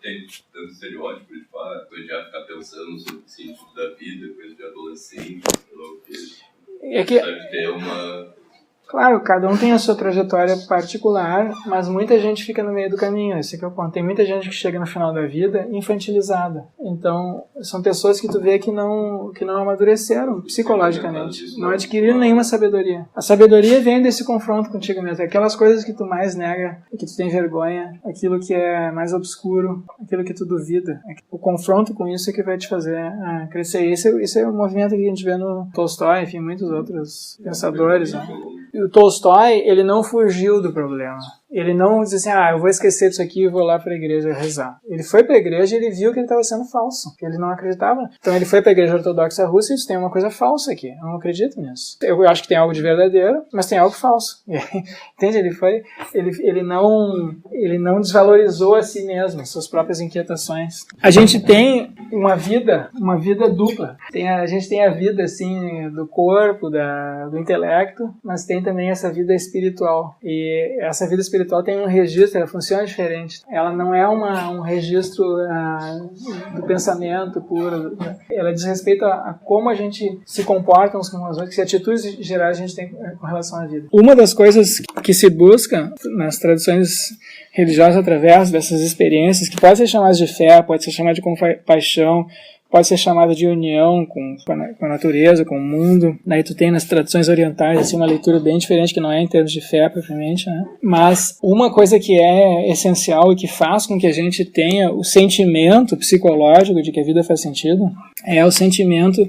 C: tem tanto estereótipo de coisa de ficar pensando sobre o sentido da vida, coisa de adolescente, sabe, ter uma...
A: Claro, cada um tem a sua trajetória particular, mas muita gente fica no meio do caminho, esse é o ponto. Tem muita gente que chega no final da vida infantilizada. Então, são pessoas que tu vê que não amadureceram psicologicamente, não adquiriram nenhuma sabedoria. A sabedoria vem desse confronto contigo mesmo, aquelas coisas que tu mais nega, que tu tem vergonha, aquilo que é mais obscuro, aquilo que tu duvida. O confronto com isso é que vai te fazer crescer. Esse é o movimento que a gente vê no Tolstói, enfim, muitos outros pensadores, né? E o Tolstói, ele não fugiu do problema. Ele não diz assim, eu vou esquecer disso aqui e vou lá para a igreja rezar. Ele foi para a igreja e ele viu que ele estava sendo falso, que ele não acreditava. Então ele foi para a igreja ortodoxa russa e disse, tem uma coisa falsa aqui, eu não acredito nisso. Eu acho que tem algo de verdadeiro, mas tem algo falso. Entende? Ele não desvalorizou a si mesmo, suas próprias inquietações. A gente tem uma vida dupla. A gente tem a vida assim do corpo, do intelecto, mas tem também essa vida espiritual. E essa vida espiritual tem um registro, ela funciona diferente. Ela não é um registro do pensamento puro. Ela diz respeito a como a gente se comporta uns com os outros, que atitudes gerais a gente tem com relação à vida. Uma das coisas que se busca nas tradições religiosas através dessas experiências, que pode ser chamada de fé, pode ser chamada de compaixão, pode ser chamada de união com a natureza, com o mundo. Daí tu tem nas tradições orientais assim, uma leitura bem diferente, que não é em termos de fé propriamente, né? Mas uma coisa que é essencial e que faz com que a gente tenha o sentimento psicológico de que a vida faz sentido é o sentimento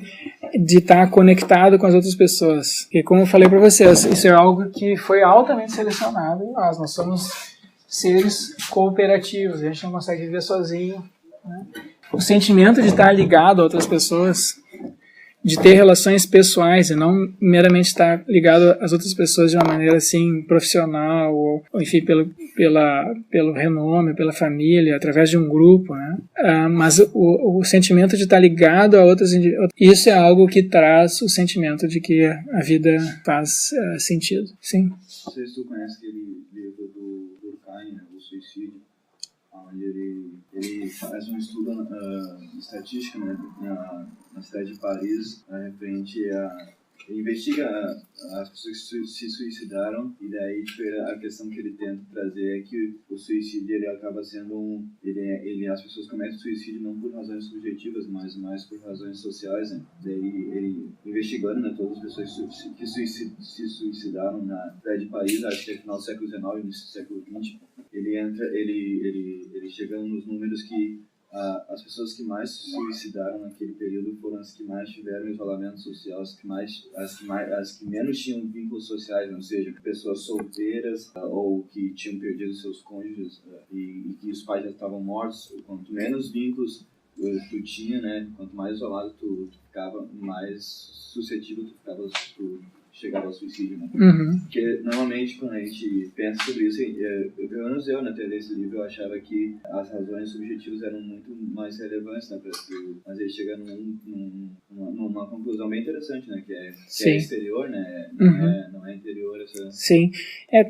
A: de estar conectado com as outras pessoas. E como eu falei para vocês, isso é algo que foi altamente selecionado em nós. Nós somos seres cooperativos, a gente não consegue viver sozinho, né? O sentimento de estar ligado a outras pessoas, de ter relações pessoais e não meramente estar ligado às outras pessoas de uma maneira assim profissional ou enfim pelo renome, pela família, através de um grupo, né? Mas o sentimento de estar ligado a outros indivíduos, isso é algo que traz o sentimento de que a vida faz sentido. Sim.
E: Não sei se tu conhece aquele livro do Durkheim, O Suicídio, onde ele faz um estudo estatístico, né, na cidade de Paris, referente ele investiga as pessoas que se suicidaram, e daí a questão que ele tenta trazer é que o suicídio ele acaba sendo as pessoas cometem suicídio não por razões subjetivas, mas mais por razões sociais, né? Daí ele investigando, né, todas as pessoas que se suicidaram na cidade de Paris, acho que é final do século XIX, início do século XX, ele chega nos números que as pessoas que mais se suicidaram naquele período foram as que mais tiveram isolamento social, as que menos tinham vínculos sociais, ou seja, pessoas solteiras ou que tinham perdido seus cônjuges e que os pais já estavam mortos. Quanto menos vínculos tu tinha, né, quanto mais isolado tu ficava, mais suscetível tu chegava ao suicídio, né?
A: Uhum.
E: Porque normalmente quando a gente pensa sobre isso, pelo menos eu, na teoria desse livro, eu achava que as razões subjetivas eram muito mais relevantes, né, mas ele chega numa conclusão bem interessante, né, que é exterior, né, não é interior essa...
A: Sim,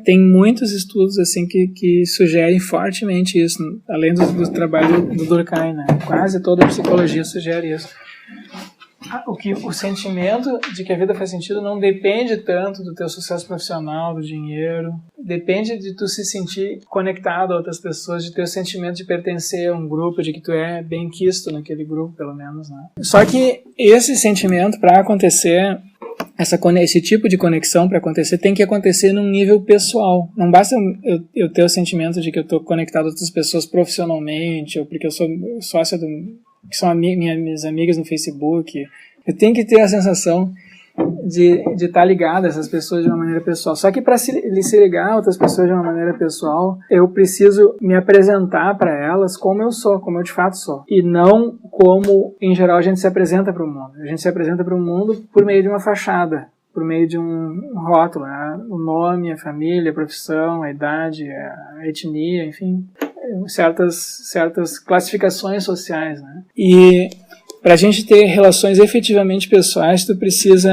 A: tem muitos estudos assim que sugerem fortemente isso, além do trabalho do Durkheim, né? Quase toda a psicologia sugere isso. O sentimento de que a vida faz sentido não depende tanto do teu sucesso profissional, do dinheiro. Depende de tu se sentir conectado a outras pessoas, de ter o sentimento de pertencer a um grupo, de que tu é bem quisto naquele grupo, pelo menos, né? Só que esse sentimento, para acontecer, esse tipo de conexão para acontecer, tem que acontecer num nível pessoal. Não basta eu ter o sentimento de que eu estou conectado a outras pessoas profissionalmente, ou porque eu sou sócio que são minhas amigas no Facebook. Eu tenho que ter a sensação de estar ligado a essas pessoas de uma maneira pessoal. Só que para se ligar a outras pessoas de uma maneira pessoal, eu preciso me apresentar para elas como eu sou, como eu de fato sou. E não como, em geral, a gente se apresenta para o mundo. A gente se apresenta para o mundo por meio de uma fachada, por meio de um rótulo, né? O nome, a família, a profissão, a idade, a etnia, enfim, certas classificações sociais, né? E para a gente ter relações efetivamente pessoais, tu precisa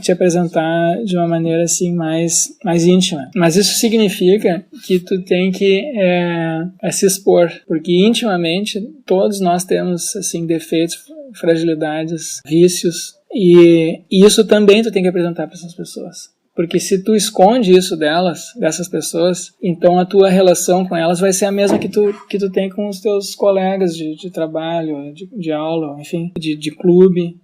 A: te apresentar de uma maneira assim mais íntima. Mas isso significa que tu tem que se expor, porque intimamente todos nós temos assim defeitos, fragilidades, vícios, e isso também tu tem que apresentar para essas pessoas. Porque se tu esconde isso dessas pessoas, então a tua relação com elas vai ser a mesma que tu tem com os teus colegas de trabalho, de aula, enfim, de clube,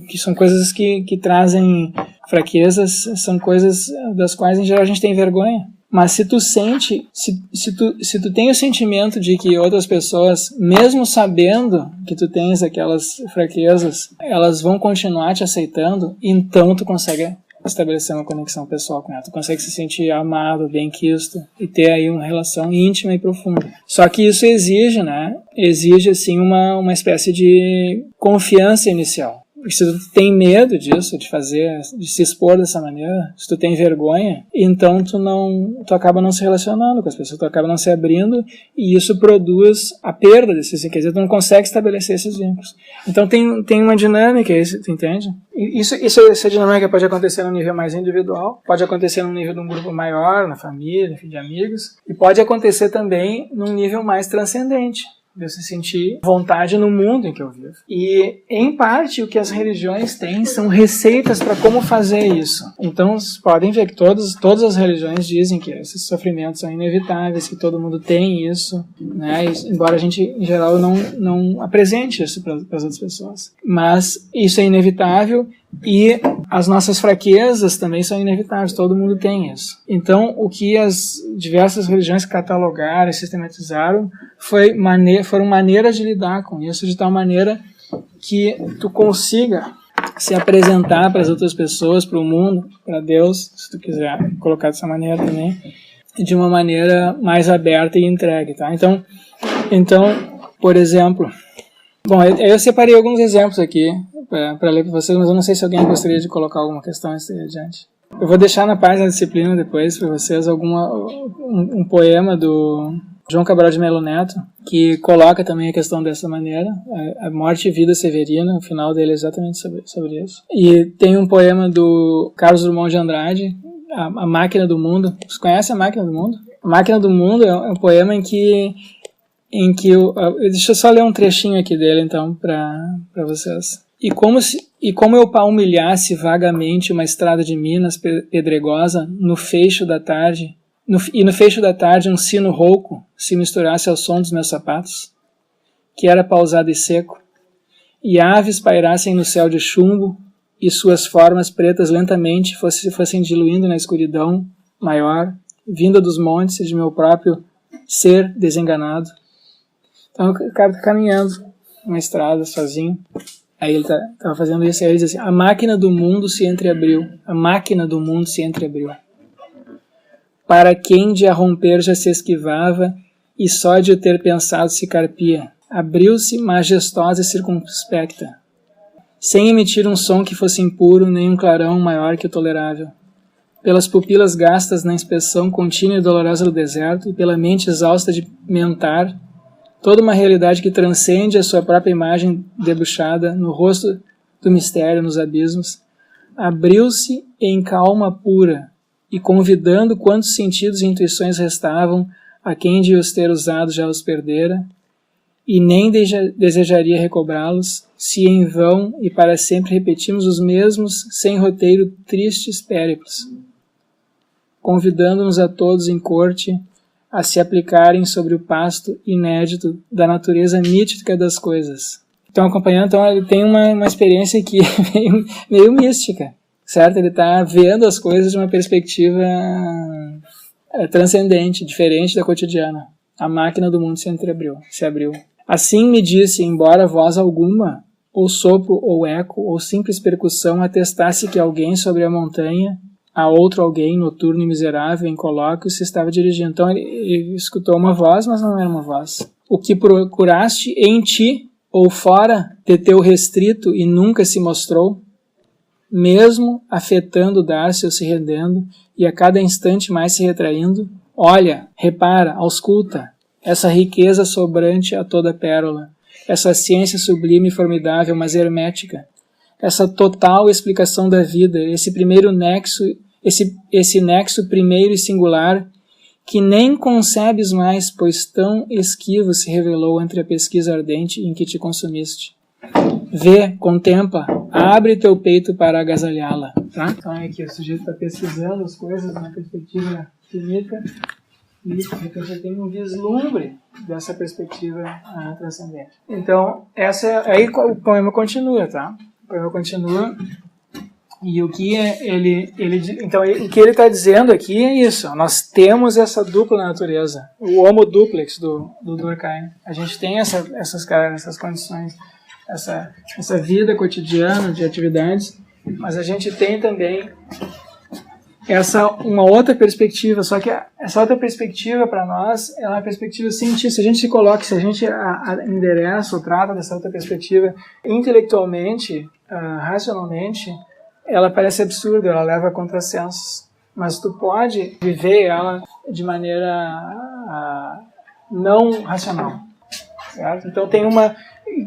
A: que são coisas que trazem fraquezas, são coisas das quais em geral a gente tem vergonha. Mas se tu sente, se tu tem o sentimento de que outras pessoas, mesmo sabendo que tu tens aquelas fraquezas, elas vão continuar te aceitando, então tu consegue estabelecer uma conexão pessoal com ela. Tu consegue se sentir amado, bem-quisto e ter aí uma relação íntima e profunda. Só que isso exige, né? Exige, assim, uma espécie de confiança inicial. Se tu tem medo disso, de se expor dessa maneira, se tu tem vergonha, então tu acaba não se relacionando com as pessoas, tu acaba não se abrindo, e isso produz a perda desses, quer dizer, tu não consegue estabelecer esses vínculos. Então tem uma dinâmica, tu entende? Essa dinâmica pode acontecer no nível mais individual, pode acontecer no nível de um grupo maior, na família, enfim, de amigos, e pode acontecer também num nível mais transcendente, de eu sentir vontade no mundo em que eu vivo. E, em parte, o que as religiões têm são receitas para como fazer isso. Então, vocês podem ver que todas as religiões dizem que esses sofrimentos são inevitáveis, que todo mundo tem isso, né? E, embora a gente, em geral, não apresente isso para as outras pessoas. Mas isso é inevitável e as nossas fraquezas também são inevitáveis, todo mundo tem isso. Então, o que as diversas religiões catalogaram e sistematizaram foram maneiras de lidar com isso, de tal maneira que tu consiga se apresentar para as outras pessoas, para o mundo, para Deus, se tu quiser colocar dessa maneira também, de uma maneira mais aberta e entregue, tá? Então, por exemplo, bom, eu separei alguns exemplos aqui para ler para vocês, mas eu não sei se alguém gostaria de colocar alguma questão antes de ir adiante. Eu vou deixar na página da disciplina depois para vocês um poema do João Cabral de Melo Neto, que coloca também a questão dessa maneira, a morte e vida severina, o final dele é exatamente sobre isso. E tem um poema do Carlos Drummond de Andrade, a Máquina do Mundo. Você conhece a Máquina do Mundo? A Máquina do Mundo é um poema em que deixa eu só ler um trechinho aqui dele, então, para vocês. E como eu palmilhasse vagamente uma estrada de Minas pedregosa no fecho da tarde, e no fecho da tarde um sino rouco se misturasse ao som dos meus sapatos, que era pausado e seco, e aves pairassem no céu de chumbo, e suas formas pretas lentamente fossem diluindo na escuridão maior, vinda dos montes e de meu próprio ser desenganado. Então o cara tá caminhando uma estrada sozinho. Aí ele estava fazendo isso, e aí ele diz assim: a máquina do mundo se entreabriu, a máquina do mundo se entreabriu. Para quem de a romper já se esquivava, e só de o ter pensado se carpia, abriu-se majestosa e circunspecta, sem emitir um som que fosse impuro, nem um clarão maior que o tolerável. Pelas pupilas gastas na inspeção contínua e dolorosa do deserto, e pela mente exausta de mentar, toda uma realidade que transcende a sua própria imagem debuxada no rosto do mistério nos abismos, abriu-se em calma pura e convidando quantos sentidos e intuições restavam a quem de os ter usado já os perdera e nem desejaria recobrá-los, se em vão e para sempre repetimos os mesmos sem roteiro tristes périplos, convidando-nos a todos em corte a se aplicarem sobre o pasto inédito da natureza nítida das coisas. Então, acompanhando, ele tem uma experiência aqui meio mística, certo? Ele está vendo as coisas de uma perspectiva transcendente, diferente da cotidiana. A máquina do mundo se abriu. Assim me disse, embora voz alguma, ou sopro, ou eco, ou simples percussão atestasse que alguém sobre a montanha, a outro alguém, noturno e miserável, em colóquio, se estava dirigindo. Então ele escutou uma voz, mas não era uma voz. O que procuraste em ti, ou fora de teu restrito e nunca se mostrou, mesmo afetando dar-se ou se rendendo, e a cada instante mais se retraindo, olha, repara, ausculta, essa riqueza sobrante a toda pérola, essa ciência sublime e formidável, mas hermética, essa total explicação da vida, esse primeiro nexo, esse nexo primeiro e singular, que nem concebes mais, pois tão esquivo se revelou entre a pesquisa ardente em que te consumiste. Vê, contempla, abre teu peito para agasalhá-la. Tá? Então é aqui, o sujeito está pesquisando as coisas na perspectiva finita, e de repente tem um vislumbre dessa perspectiva transcendente. Então, aí o poema continua, tá? O poema continua, e o que o que ele está dizendo aqui é isso: nós temos essa dupla natureza, o homo duplex do Durkheim. A gente tem essas condições, essa vida cotidiana de atividades, Mas a gente tem também uma outra perspectiva, só que essa outra perspectiva para nós é uma perspectiva científica. Se a gente se coloca, se a gente endereça ou trata dessa outra perspectiva intelectualmente, racionalmente, ela parece absurda, ela leva a contrassensos. Mas tu pode viver ela de maneira não racional, certo? Então tem uma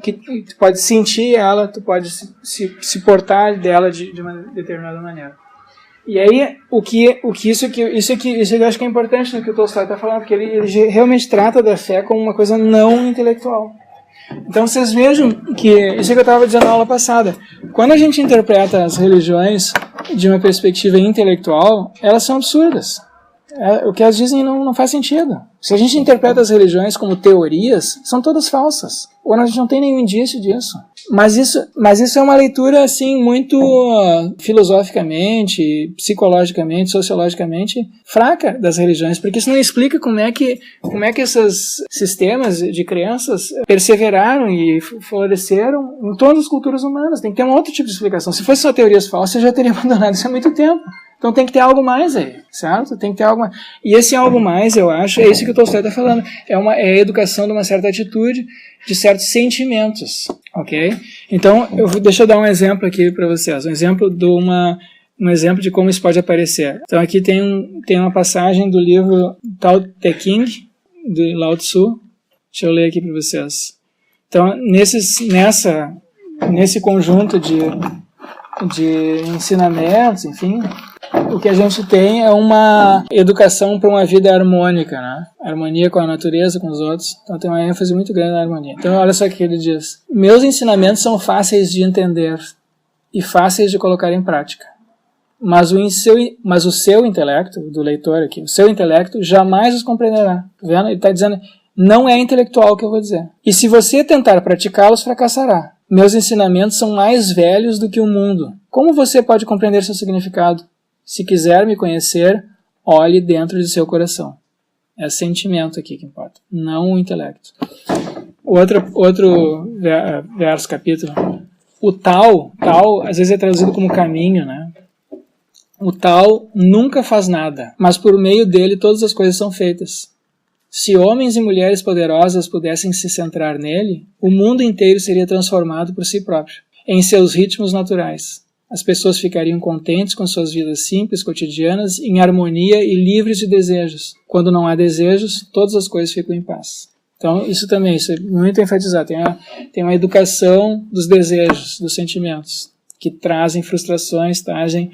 A: que tu pode sentir ela, tu pode se portar dela de uma determinada maneira. E aí isso eu acho que é importante no que o Tolstói está falando, porque ele realmente trata da fé como uma coisa não intelectual. Então vocês vejam que isso que eu estava dizendo na aula passada, quando a gente interpreta as religiões de uma perspectiva intelectual, elas são absurdas. O que elas dizem não faz sentido. Se a gente interpreta as religiões como teorias, são todas falsas. Ou a gente não tem nenhum indício disso. Mas isso é uma leitura assim muito filosoficamente, psicologicamente, sociologicamente fraca das religiões, porque isso não explica como é que esses sistemas de crenças perseveraram e floresceram em todas as culturas humanas. Tem que ter um outro tipo de explicação. Se fosse só teorias falsas, eu já teria abandonado isso há muito tempo. Então tem que ter algo mais aí, certo? Tem que ter algo mais. E esse algo mais, eu acho, é isso que o Tolstói está falando. É a educação de uma certa atitude, de certos sentimentos, ok? Então, deixa eu dar um exemplo aqui para vocês. Um exemplo de como isso pode aparecer. Então aqui tem uma passagem do livro Tao Te Ching, de Lao Tzu. Deixa eu ler aqui para vocês. Então, nesse conjunto de ensinamentos, enfim, o que a gente tem é uma educação para uma vida harmônica, né? Harmonia com a natureza, com os outros. Então tem uma ênfase muito grande na harmonia. Então olha só o que ele diz. Meus ensinamentos são fáceis de entender e fáceis de colocar em prática. Mas o seu intelecto, do leitor aqui, o seu intelecto jamais os compreenderá. Tá vendo? Ele está dizendo, não é intelectual o que eu vou dizer. E se você tentar praticá-los, fracassará. Meus ensinamentos são mais velhos do que o mundo. Como você pode compreender seu significado? Se quiser me conhecer, olhe dentro de seu coração. É sentimento aqui que importa, não o intelecto. Outro verso, capítulo. O tal, às vezes é traduzido como caminho, né? O tal nunca faz nada, mas por meio dele todas as coisas são feitas. Se homens e mulheres poderosas pudessem se centrar nele, o mundo inteiro seria transformado por si próprio, em seus ritmos naturais. As pessoas ficariam contentes com suas vidas simples, cotidianas, em harmonia e livres de desejos. Quando não há desejos, todas as coisas ficam em paz. Então, isso é muito enfatizado. Tem uma educação dos desejos, dos sentimentos, que trazem frustrações, trazem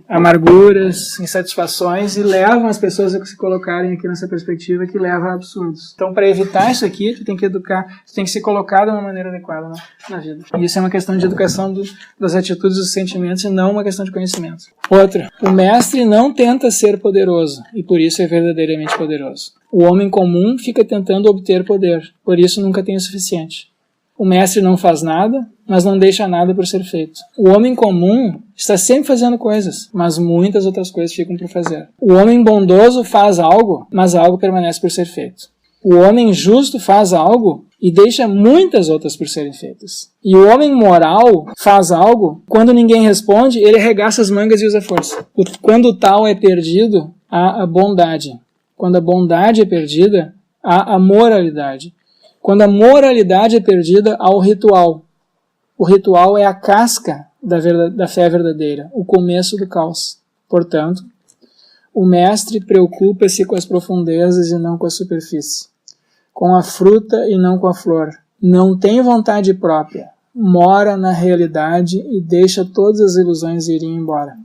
A: amarguras, insatisfações e levam as pessoas a se colocarem aqui nessa perspectiva que leva a absurdos. Então, para evitar isso aqui, tu tem que se colocar de uma maneira adequada na vida. E isso é uma questão de educação das atitudes e dos sentimentos e não uma questão de conhecimento. Outra, o mestre não tenta ser poderoso e por isso é verdadeiramente poderoso. O homem comum fica tentando obter poder, por isso nunca tem o suficiente. O mestre não faz nada, mas não deixa nada por ser feito. O homem comum está sempre fazendo coisas, mas muitas outras coisas ficam por fazer. O homem bondoso faz algo, mas algo permanece por ser feito. O homem justo faz algo e deixa muitas outras por serem feitas. E o homem moral faz algo, quando ninguém responde, ele arregaça as mangas e usa força. Quando o tal é perdido, há a bondade. Quando a bondade é perdida, há a moralidade. Quando a moralidade é perdida, há o ritual. O ritual é a casca da fé verdadeira, o começo do caos. Portanto, o mestre preocupa-se com as profundezas e não com a superfície, com a fruta e não com a flor. Não tem vontade própria, mora na realidade e deixa todas as ilusões irem embora.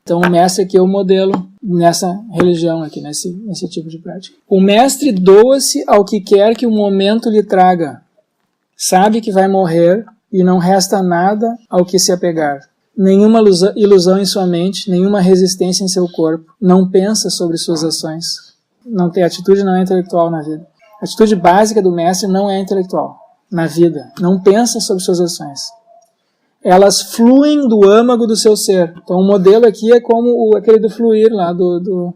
A: Então o mestre aqui é o modelo nessa religião aqui, nesse tipo de prática. O mestre doa-se ao que quer que o momento lhe traga. Sabe que vai morrer e não resta nada ao que se apegar. Nenhuma ilusão em sua mente, nenhuma resistência em seu corpo. Não pensa sobre suas ações. A atitude não é intelectual na vida. A atitude básica do mestre não é intelectual na vida. Não pensa sobre suas ações. Elas fluem do âmago do seu ser. Então o modelo aqui é como aquele do fluir lá do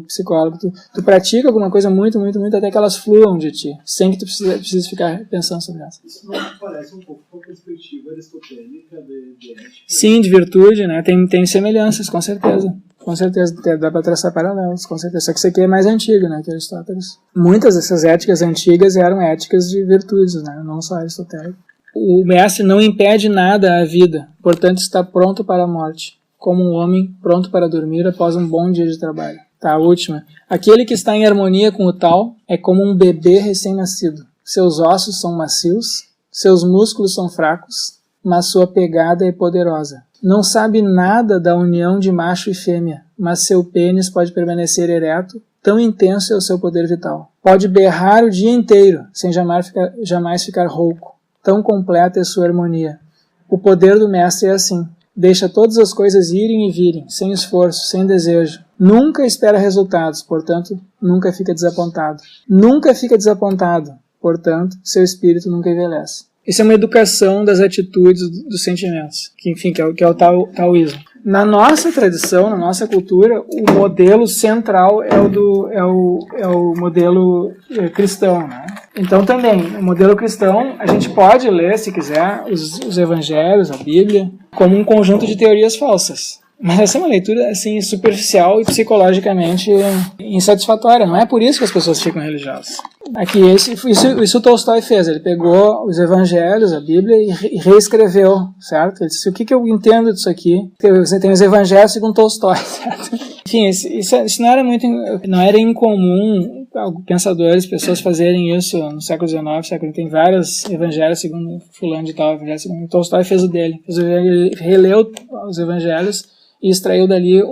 A: psicólogo. Tu pratica alguma coisa muito, até que elas fluam de ti, sem que tu precise ficar pensando sobre elas.
E: Isso não parece um pouco
D: perspectiva aristotélica de ética.
A: Sim, de virtude, né? Tem semelhanças, com certeza. Com certeza, dá para traçar paralelos, com certeza. Só que isso aqui é mais antigo, né, que Aristóteles. Muitas dessas éticas antigas eram éticas de virtudes, né, não só aristotélicas. O mestre não impede nada à vida, portanto está pronto para a morte, como um homem pronto para dormir após um bom dia de trabalho. Tá, a última. Aquele que está em harmonia com o tal é como um bebê recém-nascido. Seus ossos são macios, seus músculos são fracos, mas sua pegada é poderosa. Não sabe nada da união de macho e fêmea, mas seu pênis pode permanecer ereto, tão intenso é o seu poder vital. Pode berrar o dia inteiro, sem jamais ficar rouco. Tão completa é sua harmonia. O poder do mestre é assim. Deixa todas as coisas irem e virem, sem esforço, sem desejo. Nunca espera resultados, portanto, nunca fica desapontado. Nunca fica desapontado, portanto, seu espírito nunca envelhece. Isso é uma educação das atitudes, dos sentimentos, que enfim, que é o taoísmo. Na nossa tradição, na nossa cultura, o modelo central é o modelo cristão, né? Então também, o modelo cristão, a gente pode ler, se quiser, os evangelhos, a Bíblia, como um conjunto de teorias falsas. Mas essa é uma leitura assim, superficial e psicologicamente insatisfatória. Não é por isso que as pessoas ficam religiosas. Aqui, isso o Tolstói fez. Ele pegou os evangelhos, a Bíblia, e reescreveu, certo? Ele disse, o que eu entendo disso aqui? Você tem os evangelhos segundo Tolstói, certo? Enfim, isso não era incomum pensadores, pessoas fazerem isso no século XIX, tem vários evangelhos segundo fulano de tal, evangelho segundo Tolstói fez o dele. Ele releu os evangelhos e extraiu dali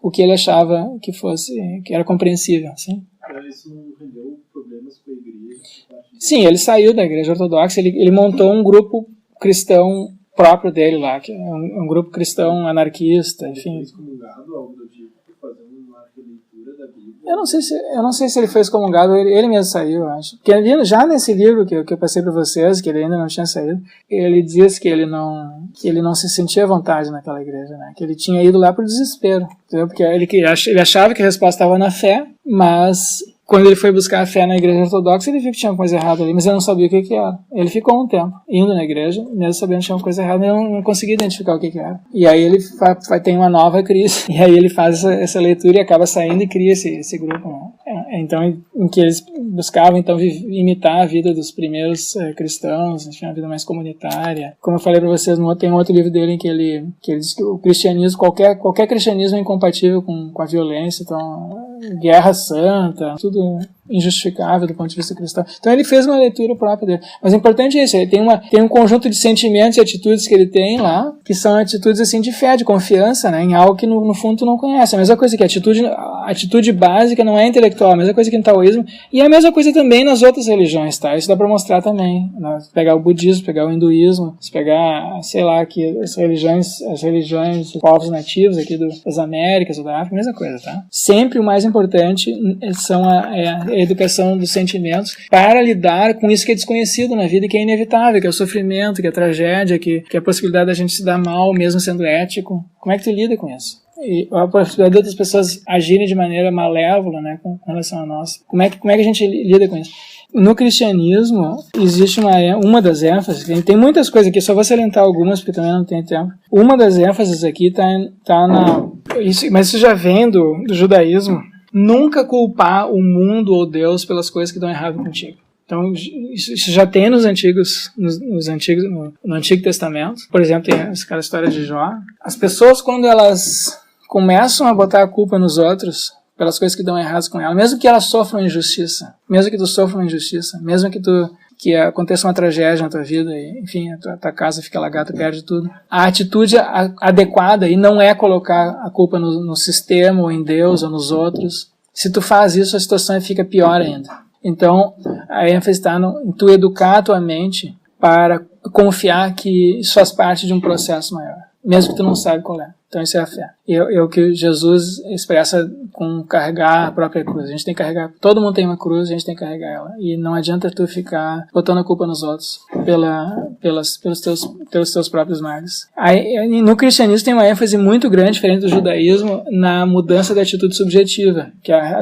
A: o que ele achava que era compreensível. Assim.
D: Isso não rendeu problemas com a igreja?
A: Sim, ele saiu da igreja ortodoxa, ele montou um grupo cristão próprio dele lá, que é um grupo cristão anarquista, enfim.
D: Ele foi excomungado, algo do tipo, fazendo uma releitura da Bíblia?
A: Eu não sei se ele foi excomungado, ele mesmo saiu, eu acho. Porque já nesse livro que eu passei para vocês, que ele ainda não tinha saído, ele diz que ele não se sentia à vontade naquela igreja, né? Que ele tinha ido lá por desespero, entendeu? Porque ele achava que a resposta estava na fé, mas quando ele foi buscar a fé na igreja ortodoxa, ele viu que tinha uma coisa errada ali, mas ele não sabia o que era. Ele ficou um tempo indo na igreja, mesmo sabendo que tinha uma coisa errada, ele não conseguia identificar o que era. E aí ele tem uma nova crise, e aí ele faz essa leitura e acaba saindo e cria esse grupo. Né? Então, em que eles buscavam então imitar a vida dos primeiros cristãos, tinha uma vida mais comunitária. Como eu falei para vocês, tem um outro livro dele em que ele diz que o cristianismo, qualquer cristianismo é incompatível com a violência, então guerra santa, tudo injustificável do ponto de vista cristão. Então ele fez uma leitura própria dele. Mas o importante é isso, ele tem um conjunto de sentimentos e atitudes que ele tem lá, que são atitudes assim de fé, de confiança, né, em algo que no fundo tu não conhece. A mesma coisa que a atitude básica não é intelectual, a mesma coisa que no taoísmo, e a mesma coisa também nas outras religiões, tá? Isso dá pra mostrar também. Né? Se pegar o budismo, pegar o hinduísmo, se pegar, sei lá, aqui, as religiões dos povos nativos aqui das Américas ou da África, mesma coisa, tá? Sempre o mais importante são a educação dos sentimentos para lidar com isso que é desconhecido na vida e que é inevitável, que é o sofrimento, que é a tragédia, que é a possibilidade da gente se dar mal mesmo sendo ético. Como é que tu lida com isso? E a possibilidade de outras pessoas agirem de maneira malévola, né, com relação a nós. Como é que a gente lida com isso? No cristianismo, existe uma das ênfases, tem muitas coisas aqui, só vou salientar algumas, porque também não tem tempo. Uma das ênfases aqui mas isso já vem do judaísmo. Nunca culpar o mundo ou Deus pelas coisas que dão errado contigo. Então, isso já tem no Antigo Testamento. Por exemplo, tem aquela história de Jó. As pessoas, quando elas começam a botar a culpa nos outros pelas coisas que dão errado com elas, mesmo que elas sofram injustiça, mesmo que tu sofra uma injustiça, mesmo que aconteça uma tragédia na tua vida, e, enfim, a tua casa fica alagada, tu perde tudo. A atitude adequada e não é colocar a culpa no sistema, ou em Deus, ou nos outros. Se tu faz isso, a situação fica pior ainda. Então, a ênfase está em tu educar a tua mente para confiar que isso faz parte de um processo maior, mesmo que tu não saiba qual é. Então isso é a fé. E é o que Jesus expressa com carregar a própria cruz. A gente tem que carregar, todo mundo tem uma cruz, a gente tem que carregar ela. E não adianta tu ficar botando a culpa nos outros. pelos teus próprios males. Aí, no cristianismo tem uma ênfase muito grande, diferente do judaísmo, na mudança da atitude subjetiva, que a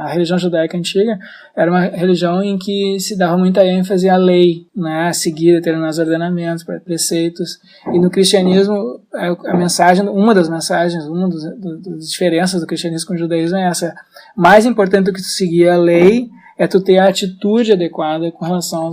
A: religião judaica antiga era uma religião em que se dava muita ênfase à lei, né, a seguir determinados ordenamentos, preceitos, e no cristianismo uma das diferenças do cristianismo com o judaísmo é essa: mais importante do que tu seguir a lei é tu ter a atitude adequada com relação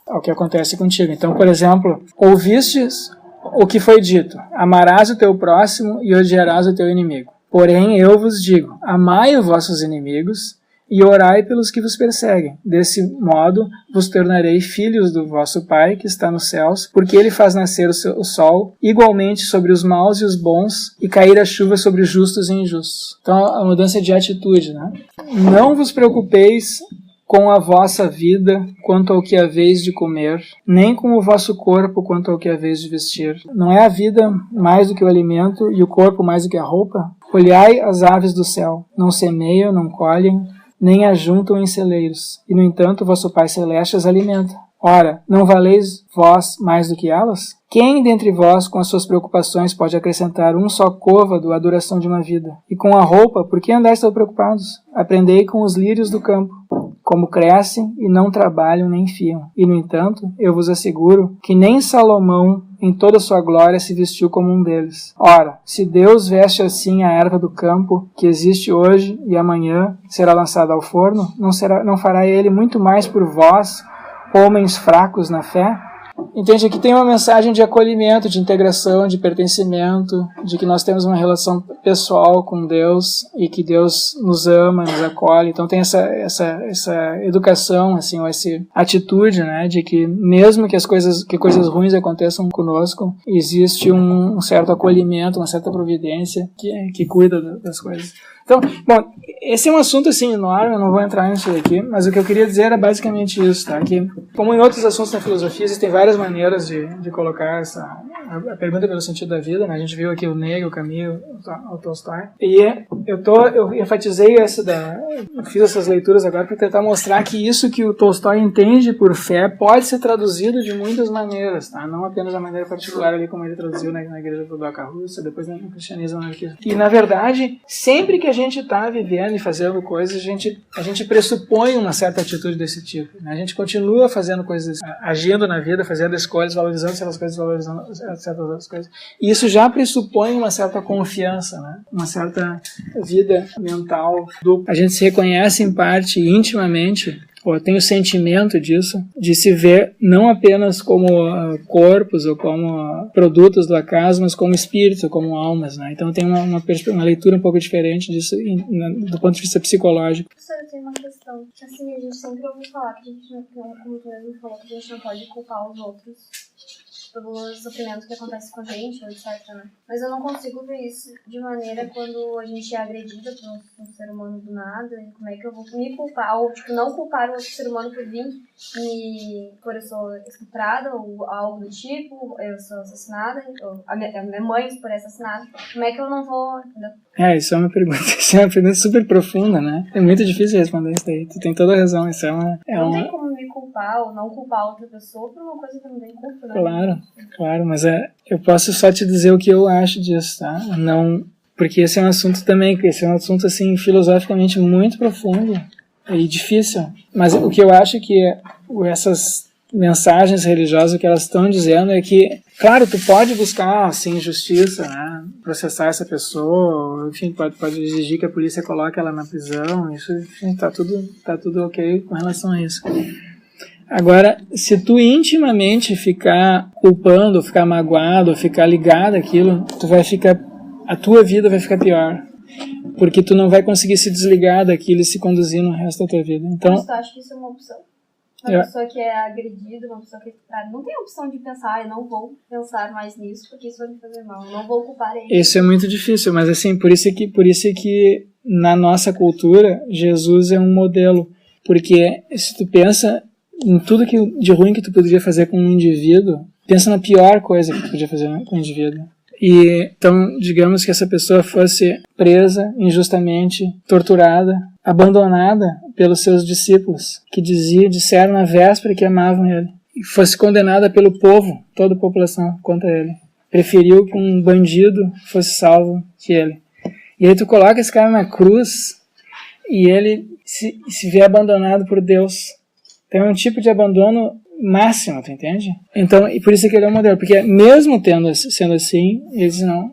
A: ao que acontece contigo. Então, por exemplo, ouvistes o que foi dito: amarás o teu próximo e odiarás o teu inimigo. Porém, eu vos digo: amai os vossos inimigos e orai pelos que vos perseguem. Desse modo vos tornarei filhos do vosso Pai que está nos céus, porque ele faz nascer o sol igualmente sobre os maus e os bons, e cair a chuva sobre os justos e injustos. Então, a mudança de atitude, né? Não vos preocupeis com a vossa vida quanto ao que haveis de comer, nem com o vosso corpo quanto ao que haveis de vestir. Não é a vida mais do que o alimento, e o corpo mais do que a roupa? Olhai as aves do céu, não semeiam, não colhem, nem ajuntam em celeiros, e no entanto vosso Pai Celeste as alimenta. Ora, não valeis vós mais do que elas? Quem dentre vós com as suas preocupações pode acrescentar um só côvado à duração de uma vida? E com a roupa, por que andais tão preocupados? Aprendei com os lírios do campo, como crescem e não trabalham nem fiam. E no entanto, eu vos asseguro que nem Salomão em toda a sua glória se vestiu como um deles. Ora, se Deus veste assim a erva do campo, que existe hoje e amanhã será lançada ao forno, não fará ele muito mais por vós, homens fracos na fé? Entende? Aqui tem uma mensagem de acolhimento, de integração, de pertencimento, de que nós temos uma relação pessoal com Deus e que Deus nos ama, nos acolhe. Então tem essa educação, assim, ou essa atitude, né, de que mesmo que coisas ruins aconteçam conosco, existe um certo acolhimento, uma certa providência que cuida das coisas. Então, bom, esse é um assunto assim enorme, eu não vou entrar nisso aqui, mas o que eu queria dizer era basicamente isso, tá? Que, como em outros assuntos na filosofia, existem várias maneiras de colocar a pergunta pelo sentido da vida, né? A gente viu aqui o Ney, o Camus, o Tolstói, e eu enfatizei fiz essas leituras agora para tentar mostrar que isso que o Tolstói entende por fé pode ser traduzido de muitas maneiras, tá? Não apenas a maneira particular ali como ele traduziu na igreja ortodoxa russa, depois no cristianismo anarquista. E na verdade, sempre que a gente está vivendo e fazendo coisas, a gente pressupõe uma certa atitude desse tipo, né? A gente continua fazendo coisas, agindo na vida, fazendo escolhas, valorizando certas coisas, valorizando certas outras coisas. E isso já pressupõe uma certa confiança, né? Uma certa vida mental dupla. A gente se reconhece em parte, intimamente, ou tem o sentimento disso, de se ver não apenas como corpos ou como produtos do acaso, mas como espíritos, como almas, né? Então tem uma leitura um pouco diferente disso do ponto de vista psicológico.
F: Professora, tem uma questão. Assim, a gente sempre ouve falar que a gente não, como tu mesmo falou, que a gente não pode culpar os outros pelos sofrimentos que acontecem com a gente, etc, né? Mas eu não consigo ver isso de maneira quando a gente é agredida por um ser humano do nada. E como é que eu vou me culpar, ou tipo, não culpar o outro ser humano por eu sou estuprada, ou algo do tipo, eu sou assassinada, ou a minha mãe por essa assassinada. Como é que eu não vou... Entendeu?
A: Isso é uma pergunta super profunda, né? É muito difícil responder isso daí. Tu tem toda a razão. Isso
F: não tem como me culpar ou não culpar outra pessoa por uma coisa que eu não tenho culpa, né? Claro, mas eu posso só te dizer o que eu acho disso, tá? Não, porque esse é um assunto também, assim, filosoficamente muito profundo e difícil. Mas o que eu acho é que essas mensagens religiosas, o que elas estão dizendo é que, claro, tu pode buscar, assim, justiça, né? Processar essa pessoa, enfim, pode exigir que a polícia coloque ela na prisão, isso, enfim, tá tudo ok com relação a isso. Agora, se tu intimamente ficar culpando, ficar magoado, ficar ligado àquilo, a tua vida vai ficar pior. Porque tu não vai conseguir se desligar daquilo e se conduzir no resto da tua vida. Então, mas tu acha que isso é uma opção? Uma pessoa que é agredida, uma pessoa que não tem a opção de pensar, eu não vou pensar mais nisso porque isso vai me fazer mal, eu não vou culpar ele.
A: Isso é muito difícil, mas assim, por isso é que na nossa cultura, Jesus é um modelo. Porque se tu pensa em tudo de ruim que tu poderia fazer com um indivíduo, pensa na pior coisa que tu podia fazer com um indivíduo. E então, digamos que essa pessoa fosse presa injustamente, torturada, abandonada pelos seus discípulos, que disseram na véspera que amavam ele, e fosse condenada pelo povo, toda a população contra ele. Preferiu que um bandido fosse salvo que ele. E aí tu coloca esse cara na cruz e ele se vê abandonado por Deus. Então é um tipo de abandono máximo, tu entende? Então, e por isso que ele é um modelo, porque mesmo sendo assim, eles não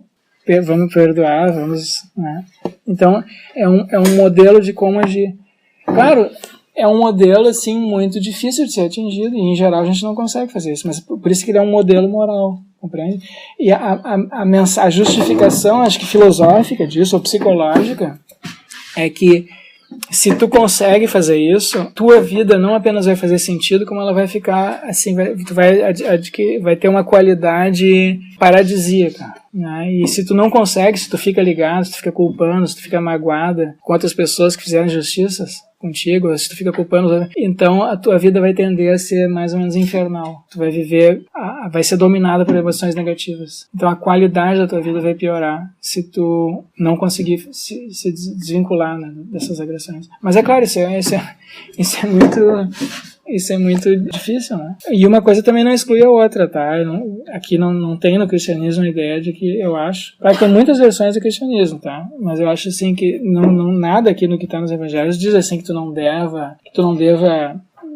A: vamos perdoar, né? Então é um modelo de como agir. Claro, é um modelo assim muito difícil de ser atingido e em geral a gente não consegue fazer isso, mas por isso que ele é um modelo moral, compreende? E a justificação, acho que filosófica disso, ou psicológica, é que se tu consegue fazer isso, tua vida não apenas vai fazer sentido, como ela vai ficar assim, tu vai ter uma qualidade paradisíaca, né? E se tu não consegue, se tu fica ligado, se tu fica culpando, se tu fica magoada com outras pessoas que fizeram injustiças contigo, se tu fica culpando, então a tua vida vai tender a ser mais ou menos infernal. Tu vai viver, vai ser dominada por emoções negativas. Então a qualidade da tua vida vai piorar se tu não conseguir se desvincular, né, dessas agressões. Mas é claro, isso é muito difícil, né? E uma coisa também não exclui a outra, tá? Aqui não tem no cristianismo a ideia de que eu acho... Claro que tem muitas versões do cristianismo, tá? Mas eu acho assim que nada aqui no que está nos evangelhos diz assim que tu não deva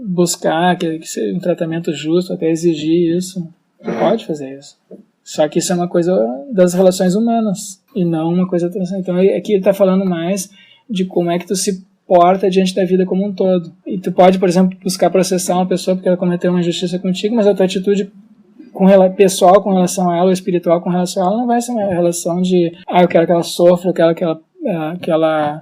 A: buscar um tratamento justo, até exigir isso. Tu pode fazer isso. Só que isso é uma coisa das relações humanas e não uma coisa transcendente. Então aqui ele está falando mais de como é que tu se porta diante da vida como um todo. E tu pode, por exemplo, buscar processar uma pessoa porque ela cometeu uma injustiça contigo, mas a tua atitude pessoal com relação a ela, ou espiritual com relação a ela, não vai ser uma relação de eu quero que ela sofra, eu quero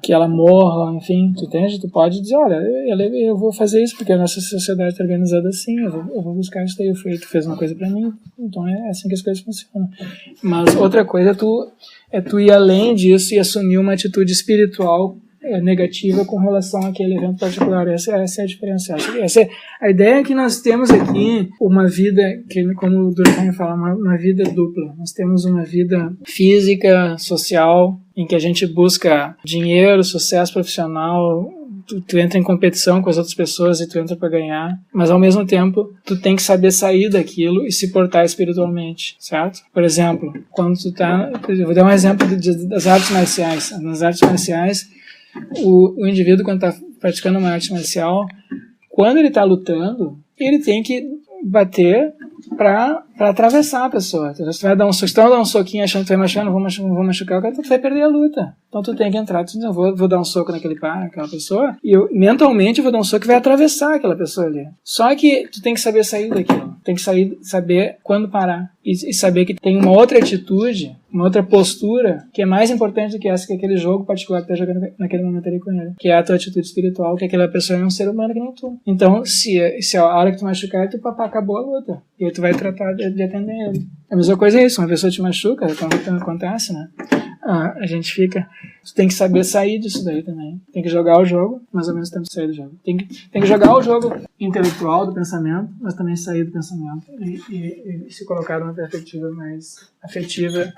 A: que ela morra, enfim, tu entende? Tu pode dizer, olha, eu vou fazer isso porque a nossa sociedade está organizada assim, eu vou buscar isso daí, tu fez uma coisa pra mim, então é assim que as coisas funcionam. Mas outra coisa é tu ir além disso e assumir uma atitude espiritual negativa com relação àquele evento particular. Essa é a diferença. A ideia é que nós temos aqui uma vida, que, como o Durkheim fala, uma vida dupla. Nós temos uma vida física, social, em que a gente busca dinheiro, sucesso profissional, tu entra em competição com as outras pessoas e tu entra para ganhar, mas ao mesmo tempo tu tem que saber sair daquilo e se portar espiritualmente, certo? Por exemplo, quando tu tá... Eu vou dar um exemplo das artes marciais. Nas artes marciais, o indivíduo, quando está praticando uma arte marcial, quando ele está lutando, ele tem que bater para atravessar a pessoa. Se tu vai dar um soquinho achando que tu vai machucar, não vou machucar o cara, tu vai perder a luta. Então tu tem que entrar, tu diz, eu vou dar um soco naquela pessoa, e eu mentalmente vou dar um soco que vai atravessar aquela pessoa ali. Só que tu tem que saber sair daquilo. Tem que saber quando parar. E saber que tem uma outra atitude, uma outra postura, que é mais importante do que essa, que é aquele jogo particular que tu tá jogando naquele momento ali com ele. Que é a tua atitude espiritual, que aquela pessoa é um ser humano que nem tu. Então, se a hora que tu machucar, tu acabou a luta. E aí tu vai tratar de atender ele. A mesma coisa é isso, uma pessoa te machuca, quando acontece, né? A gente fica... Tu tem que saber sair disso daí também. Tem que jogar o jogo, mas ao mesmo tempo sair do jogo. Tem que jogar o jogo intelectual do pensamento, mas também sair do pensamento e se colocar numa perspectiva mais afetiva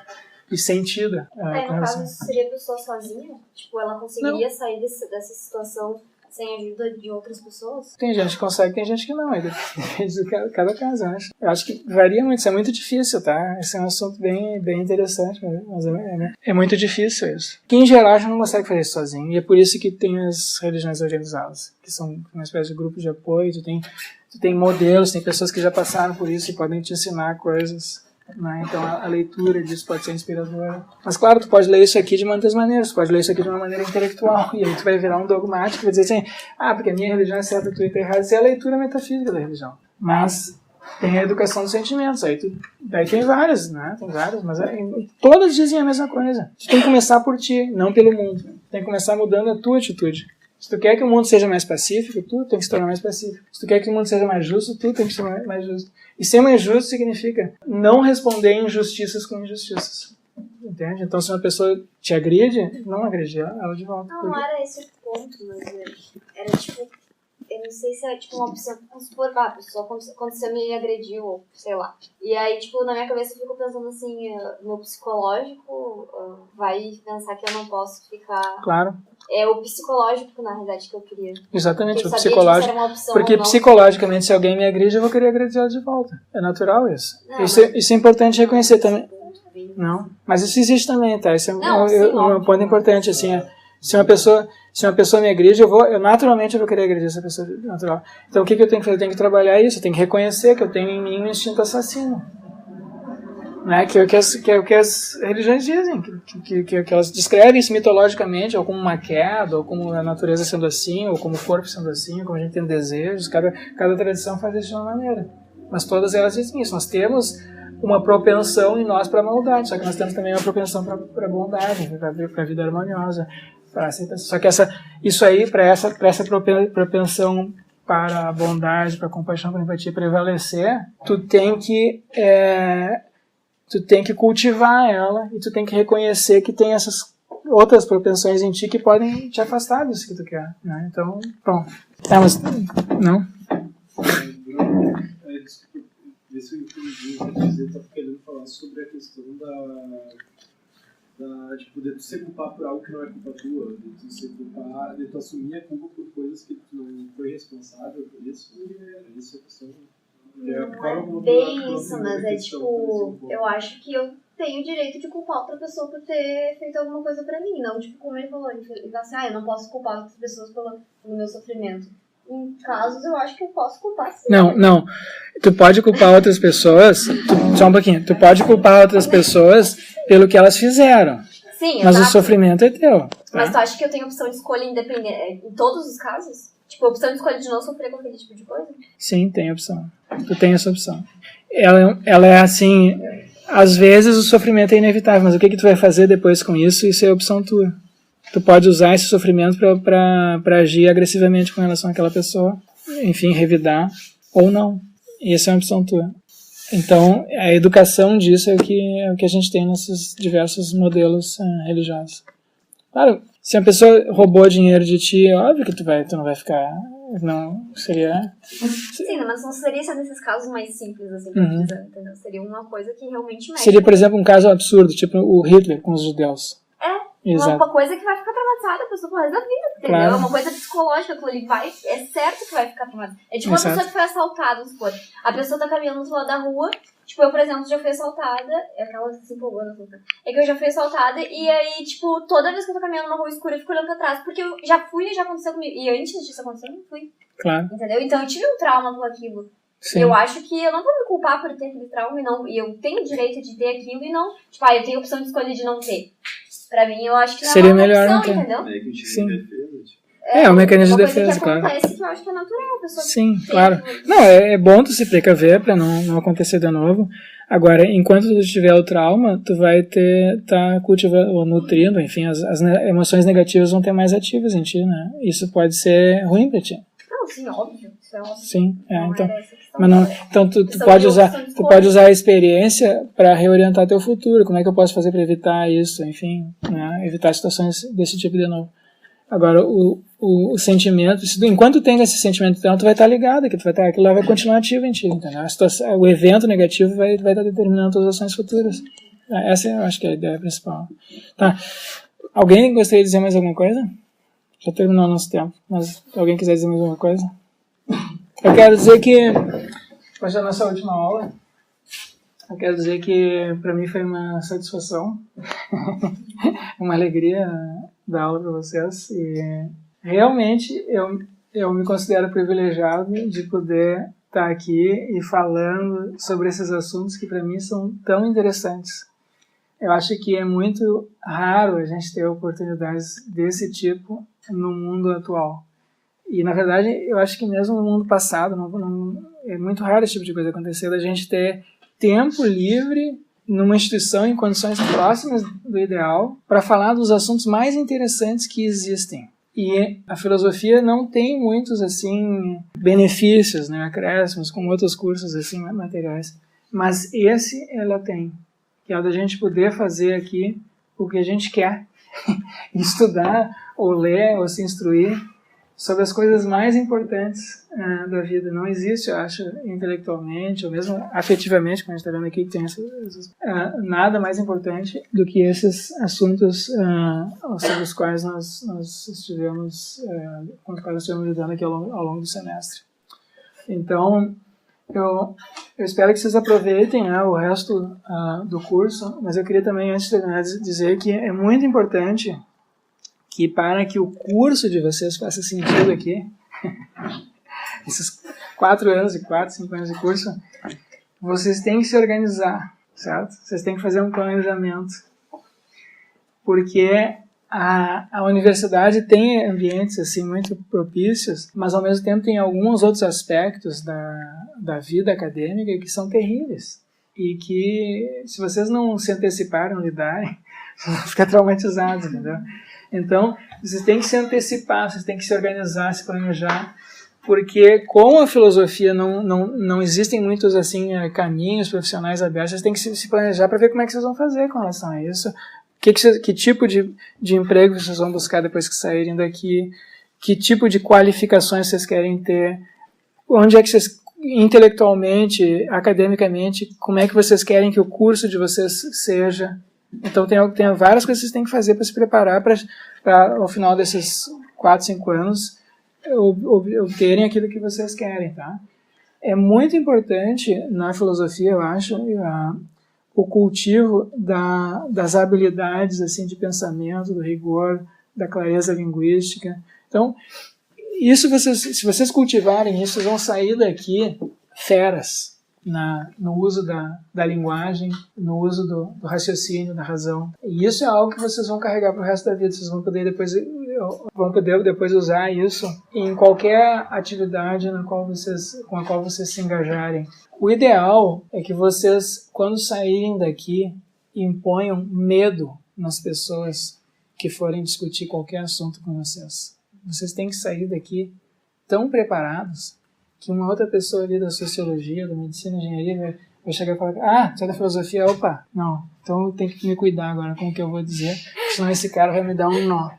A: e sentida.
G: No caso, seria a pessoa sozinha? Tipo, ela conseguiria sair dessa situação sem a ajuda de outras pessoas? Tem
A: gente que consegue, tem gente que não. Depende de cada caso, eu acho. Eu acho que varia muito, isso é muito difícil, tá? Esse é um assunto bem interessante, mas é muito difícil isso. Que em geral a gente não consegue fazer isso sozinho, e é por isso que tem as religiões organizadas, que são uma espécie de grupo de apoio, tu tem modelos, tem pessoas que já passaram por isso e podem te ensinar coisas. Né? Então a leitura disso pode ser inspiradora. Mas claro, tu pode ler isso aqui de muitas maneiras. Tu pode ler isso aqui de uma maneira intelectual. E aí tu vai virar um dogmático e vai dizer assim, porque a minha religião é certa, tu é errado. Isso é a leitura metafísica da religião. Mas tem a educação dos sentimentos. Daí tem várias, né? Tem várias, mas todas dizem a mesma coisa. Tu tem que começar por ti, não pelo mundo. Tu tem que começar mudando a tua atitude. Se tu quer que o mundo seja mais pacífico, tu tem que se tornar mais pacífico. Se tu quer que o mundo seja mais justo, tu tem que ser mais justo. E ser mais justo significa não responder injustiças com injustiças. Entende? Então, se uma pessoa te agride, não agredir ela de volta.
G: Não era esse o ponto, mas era tipo... eu não sei se é tipo uma opção, vamos supor, a pessoa aconteceu me agrediu, ou sei lá. E aí, tipo, na minha cabeça eu fico pensando assim, meu psicológico vai pensar que eu não posso ficar...
A: Claro.
G: É o psicológico, na realidade, que eu queria.
A: Exatamente,
G: Eu
A: o
G: sabia
A: psicológico.
G: que isso era uma opção,
A: Porque
G: não...
A: psicologicamente, se alguém me agride, eu vou querer agredir ela de volta. É natural isso.
G: Não,
A: Isso é importante reconhecer também. Não, mas isso existe também, tá? Isso é um ponto importante, assim, se uma pessoa me agride, eu naturalmente vou querer agredir essa pessoa, natural. Então o que eu tenho que fazer? Eu tenho que trabalhar isso, eu tenho que reconhecer que eu tenho em mim um instinto assassino. Né? Que é o que as religiões dizem, que elas descrevem isso mitologicamente, ou como uma queda, ou como a natureza sendo assim, ou como o corpo sendo assim, ou como a gente tem desejos, cada tradição faz isso de uma maneira. Mas todas elas dizem isso, nós temos uma propensão em nós para a maldade, só que nós temos também uma propensão para a bondade, para a vida harmoniosa. Só que isso aí, para essa propensão para a bondade, para a compaixão, para a empatia prevalecer, tu tem que cultivar ela e tu tem que reconhecer que tem essas outras propensões em ti que podem te afastar disso que tu quer, né? Então, pronto. Mas não?
D: Isso que eu queria dizer, estava querendo falar sobre a questão de poder tu se culpar por algo que não é culpa tua, de tu se culpar, de tu assumir a culpa por coisas que tu não foi responsável por isso. Isso é a questão.
G: Não é bem isso, mas é tipo, eu acho que eu tenho o direito de culpar outra pessoa por ter feito alguma coisa pra mim, não tipo como ele falou, ele fala assim, eu não posso culpar outras pessoas pelo meu sofrimento. Em casos eu acho que eu posso culpar sim.
A: Não. Tu pode culpar outras pessoas, só um pouquinho, tu pode culpar outras pessoas pelo que elas fizeram.
G: Sim,
A: mas
G: exato.
A: O sofrimento é teu. Tá?
G: Mas tu acha que eu tenho opção de escolha independente em todos os casos? Tipo, a opção de escolha de não sofrer com aquele tipo de coisa?
A: Sim, tem opção. Tu tem essa opção. Ela é assim, às vezes o sofrimento é inevitável, mas o que tu vai fazer depois com isso, isso é opção tua. Tu pode usar esse sofrimento para agir agressivamente com relação àquela pessoa, enfim, revidar, ou não. E essa é uma opção tua. Então, a educação disso é o que a gente tem nesses diversos modelos religiosos. Claro, se a pessoa roubou dinheiro de ti, é óbvio que tu não vai ficar... Não, seria...
G: Sim, mas não seria nesses casos mais simples, assim, entendeu? Seria uma coisa que realmente mexe.
A: Seria, por exemplo, um caso absurdo, tipo o Hitler com os judeus.
G: Uma coisa que vai ficar traumatizada a pessoa pro resto da vida, entendeu?
A: Claro.
G: É uma coisa psicológica, aquilo ali é certo que vai ficar traumatizada. É tipo uma pessoa que foi assaltada, vamos supor. A pessoa tá caminhando do outro lado da rua, tipo, eu, por exemplo, já fui assaltada, é aquela se empolgando, é que eu já fui assaltada, e aí, tipo, toda vez que eu tô caminhando numa rua escura, eu fico olhando pra trás, porque eu já fui e já aconteceu comigo, e antes disso acontecer, eu não fui.
A: Claro.
G: Entendeu? Então eu tive um trauma com aquilo.
A: Sim.
G: Eu acho que eu não vou me culpar por ter aquele trauma e eu tenho o direito de ter aquilo e não, tipo, eu tenho a opção de escolha de não ter. Pra mim, eu acho que não
A: seria
G: é uma
A: melhor,
G: opção,
A: então.
G: entendeu?
A: Sim. Um mecanismo de defesa, claro.
G: Acontece que eu acho que é natural, a pessoa.
A: Sim, claro. Não, é bom tu se precaver pra não acontecer de novo. Agora, enquanto tu tiver o trauma, tu vai tá cultivando, ou nutrindo, enfim, as emoções negativas vão ter mais ativas em ti, né? Isso pode ser ruim pra ti.
G: Não, sim, óbvio. Isso é óbvio.
A: Sim,
G: então.
A: Mas não, então tu pode usar a experiência para reorientar teu futuro. Como é que eu posso fazer para evitar isso, enfim, né? Evitar situações desse tipo de novo. Agora, o sentimento, enquanto tu tem esse sentimento, então tu vai estar ligado, aquilo lá vai continuar ativo em ti, entendeu? O evento negativo vai estar determinando as ações futuras. Essa eu acho que é a ideia principal. Tá. Alguém gostaria de dizer mais alguma coisa? Já terminou o nosso tempo, mas alguém quiser dizer mais alguma coisa? Eu quero dizer que, hoje é a nossa última aula, eu quero dizer que para mim foi uma satisfação, uma alegria dar aula para vocês, e realmente eu me considero privilegiado de poder estar aqui e falando sobre esses assuntos que para mim são tão interessantes. Eu acho que é muito raro a gente ter oportunidades desse tipo no mundo atual. E, na verdade, eu acho que mesmo no mundo passado, é muito raro esse tipo de coisa acontecer, da gente ter tempo livre numa instituição em condições próximas do ideal para falar dos assuntos mais interessantes que existem. E a filosofia não tem muitos, assim, benefícios, né, acréscimos, como outros cursos, assim, materiais. Mas esse ela tem, que é o da gente poder fazer aqui o que a gente quer, estudar, ou ler, ou se instruir sobre as coisas mais importantes da vida. Não existe, eu acho, intelectualmente, ou mesmo afetivamente, como a gente está vendo aqui, que tem nada mais importante do que esses assuntos sobre os quais nós estivemos, com os quais nós estivemos lidando aqui ao longo do semestre. Então, eu espero que vocês aproveitem, né, o resto do curso, mas eu queria também, antes de terminar, dizer que é muito importante que, para que o curso de vocês faça sentido aqui, esses 4 anos, 5 anos de curso, vocês têm que se organizar, certo? Vocês têm que fazer um planejamento, porque a universidade tem ambientes assim muito propícios, mas ao mesmo tempo tem alguns outros aspectos da vida acadêmica que são terríveis e que, se vocês não se anteciparem, não lidarem, vocês vão ficar traumatizados, entendeu? Então, vocês têm que se antecipar, vocês têm que se organizar, se planejar, porque com a filosofia não existem muitos assim caminhos profissionais abertos, vocês têm que se planejar para ver como é que vocês vão fazer com relação a isso. Que tipo de emprego vocês vão buscar depois que saírem daqui? Que tipo de qualificações vocês querem ter? Onde é que vocês, intelectualmente, academicamente, como é que vocês querem que o curso de vocês seja? Então tem várias coisas que vocês têm que fazer para se preparar para, ao final desses 4, 5 anos, obterem aquilo que vocês querem, tá? É muito importante na filosofia, eu acho, o cultivo das habilidades assim, de pensamento, do rigor, da clareza linguística. Então, isso se vocês cultivarem isso, vocês vão sair daqui feras no uso da linguagem, no uso do raciocínio, da razão. E isso é algo que vocês vão carregar para o resto da vida. Vocês vão poder depois usar isso em qualquer atividade com a qual vocês se engajarem. O ideal é que vocês, quando saírem daqui, imponham medo nas pessoas que forem discutir qualquer assunto com vocês. Vocês têm que sair daqui tão preparados que uma outra pessoa ali da sociologia, da medicina, da engenharia vai chegar e falar: você é da filosofia? Opa, não, então eu tenho que me cuidar agora com o que eu vou dizer, senão esse cara vai me dar um nó.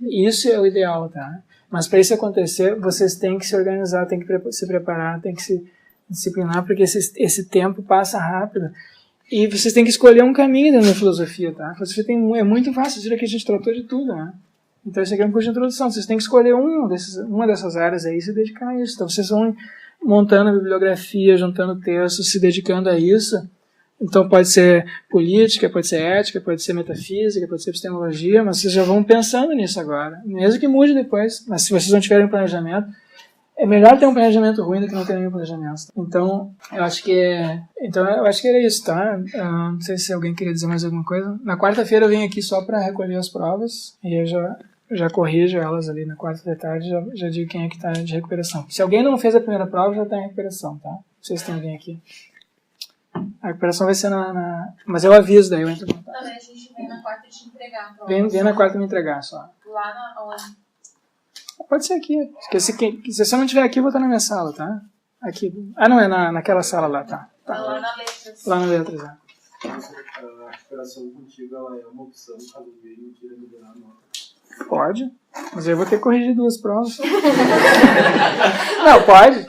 A: Isso é o ideal, tá? Mas para isso acontecer, vocês têm que se organizar, têm que se preparar, têm que se disciplinar, porque esse tempo passa rápido. E vocês têm que escolher um caminho dentro da filosofia, tá? A filosofia é muito fácil, diria que a gente tratou de tudo, né? Então esse aqui é um curso de introdução. Vocês têm que escolher uma dessas áreas aí e se dedicar a isso. Então vocês vão montando a bibliografia, juntando textos, se dedicando a isso. Então pode ser política, pode ser ética, pode ser metafísica, pode ser epistemologia, mas vocês já vão pensando nisso agora. Mesmo que mude depois, mas se vocês não tiverem planejamento, é melhor ter um planejamento ruim do que não ter nenhum planejamento. Então, eu acho que era isso, tá? Não sei se alguém queria dizer mais alguma coisa. Na quarta-feira eu venho aqui só para recolher as provas e eu já corrijo elas ali na quarta da tarde, já digo quem é que está de recuperação. Se alguém não fez a primeira prova, já está em recuperação, tá? Vocês têm que vir aqui. A recuperação vai ser mas eu aviso daí, eu entro em contato.
G: Também a gente vem na quarta te entregar.
A: Vem na quarta me entregar só.
G: Lá na onde?
A: Pode ser aqui. Se você não estiver aqui, eu vou estar na minha sala, tá? Aqui. Não, é naquela sala lá, tá?
G: Lá na Letras.
A: Lá na Letras, é.
D: A recuperação contigo ela é uma opção, caso venha queira liberar a nota.
A: Pode, mas eu vou ter que corrigir 2 provas. Não,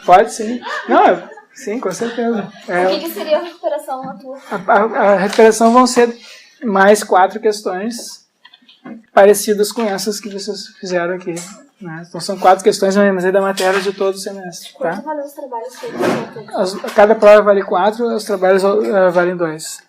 A: pode sim. Não, sim, com certeza.
G: O que seria a recuperação na tua?
A: A recuperação vão ser mais 4 questões parecidas com essas que vocês fizeram aqui. Né? Então são 4 questões, mas é da matéria de todo o semestre. Tá?
G: Quanto valem os trabalhos feitos?
A: Cada prova vale 4, os trabalhos valem 2.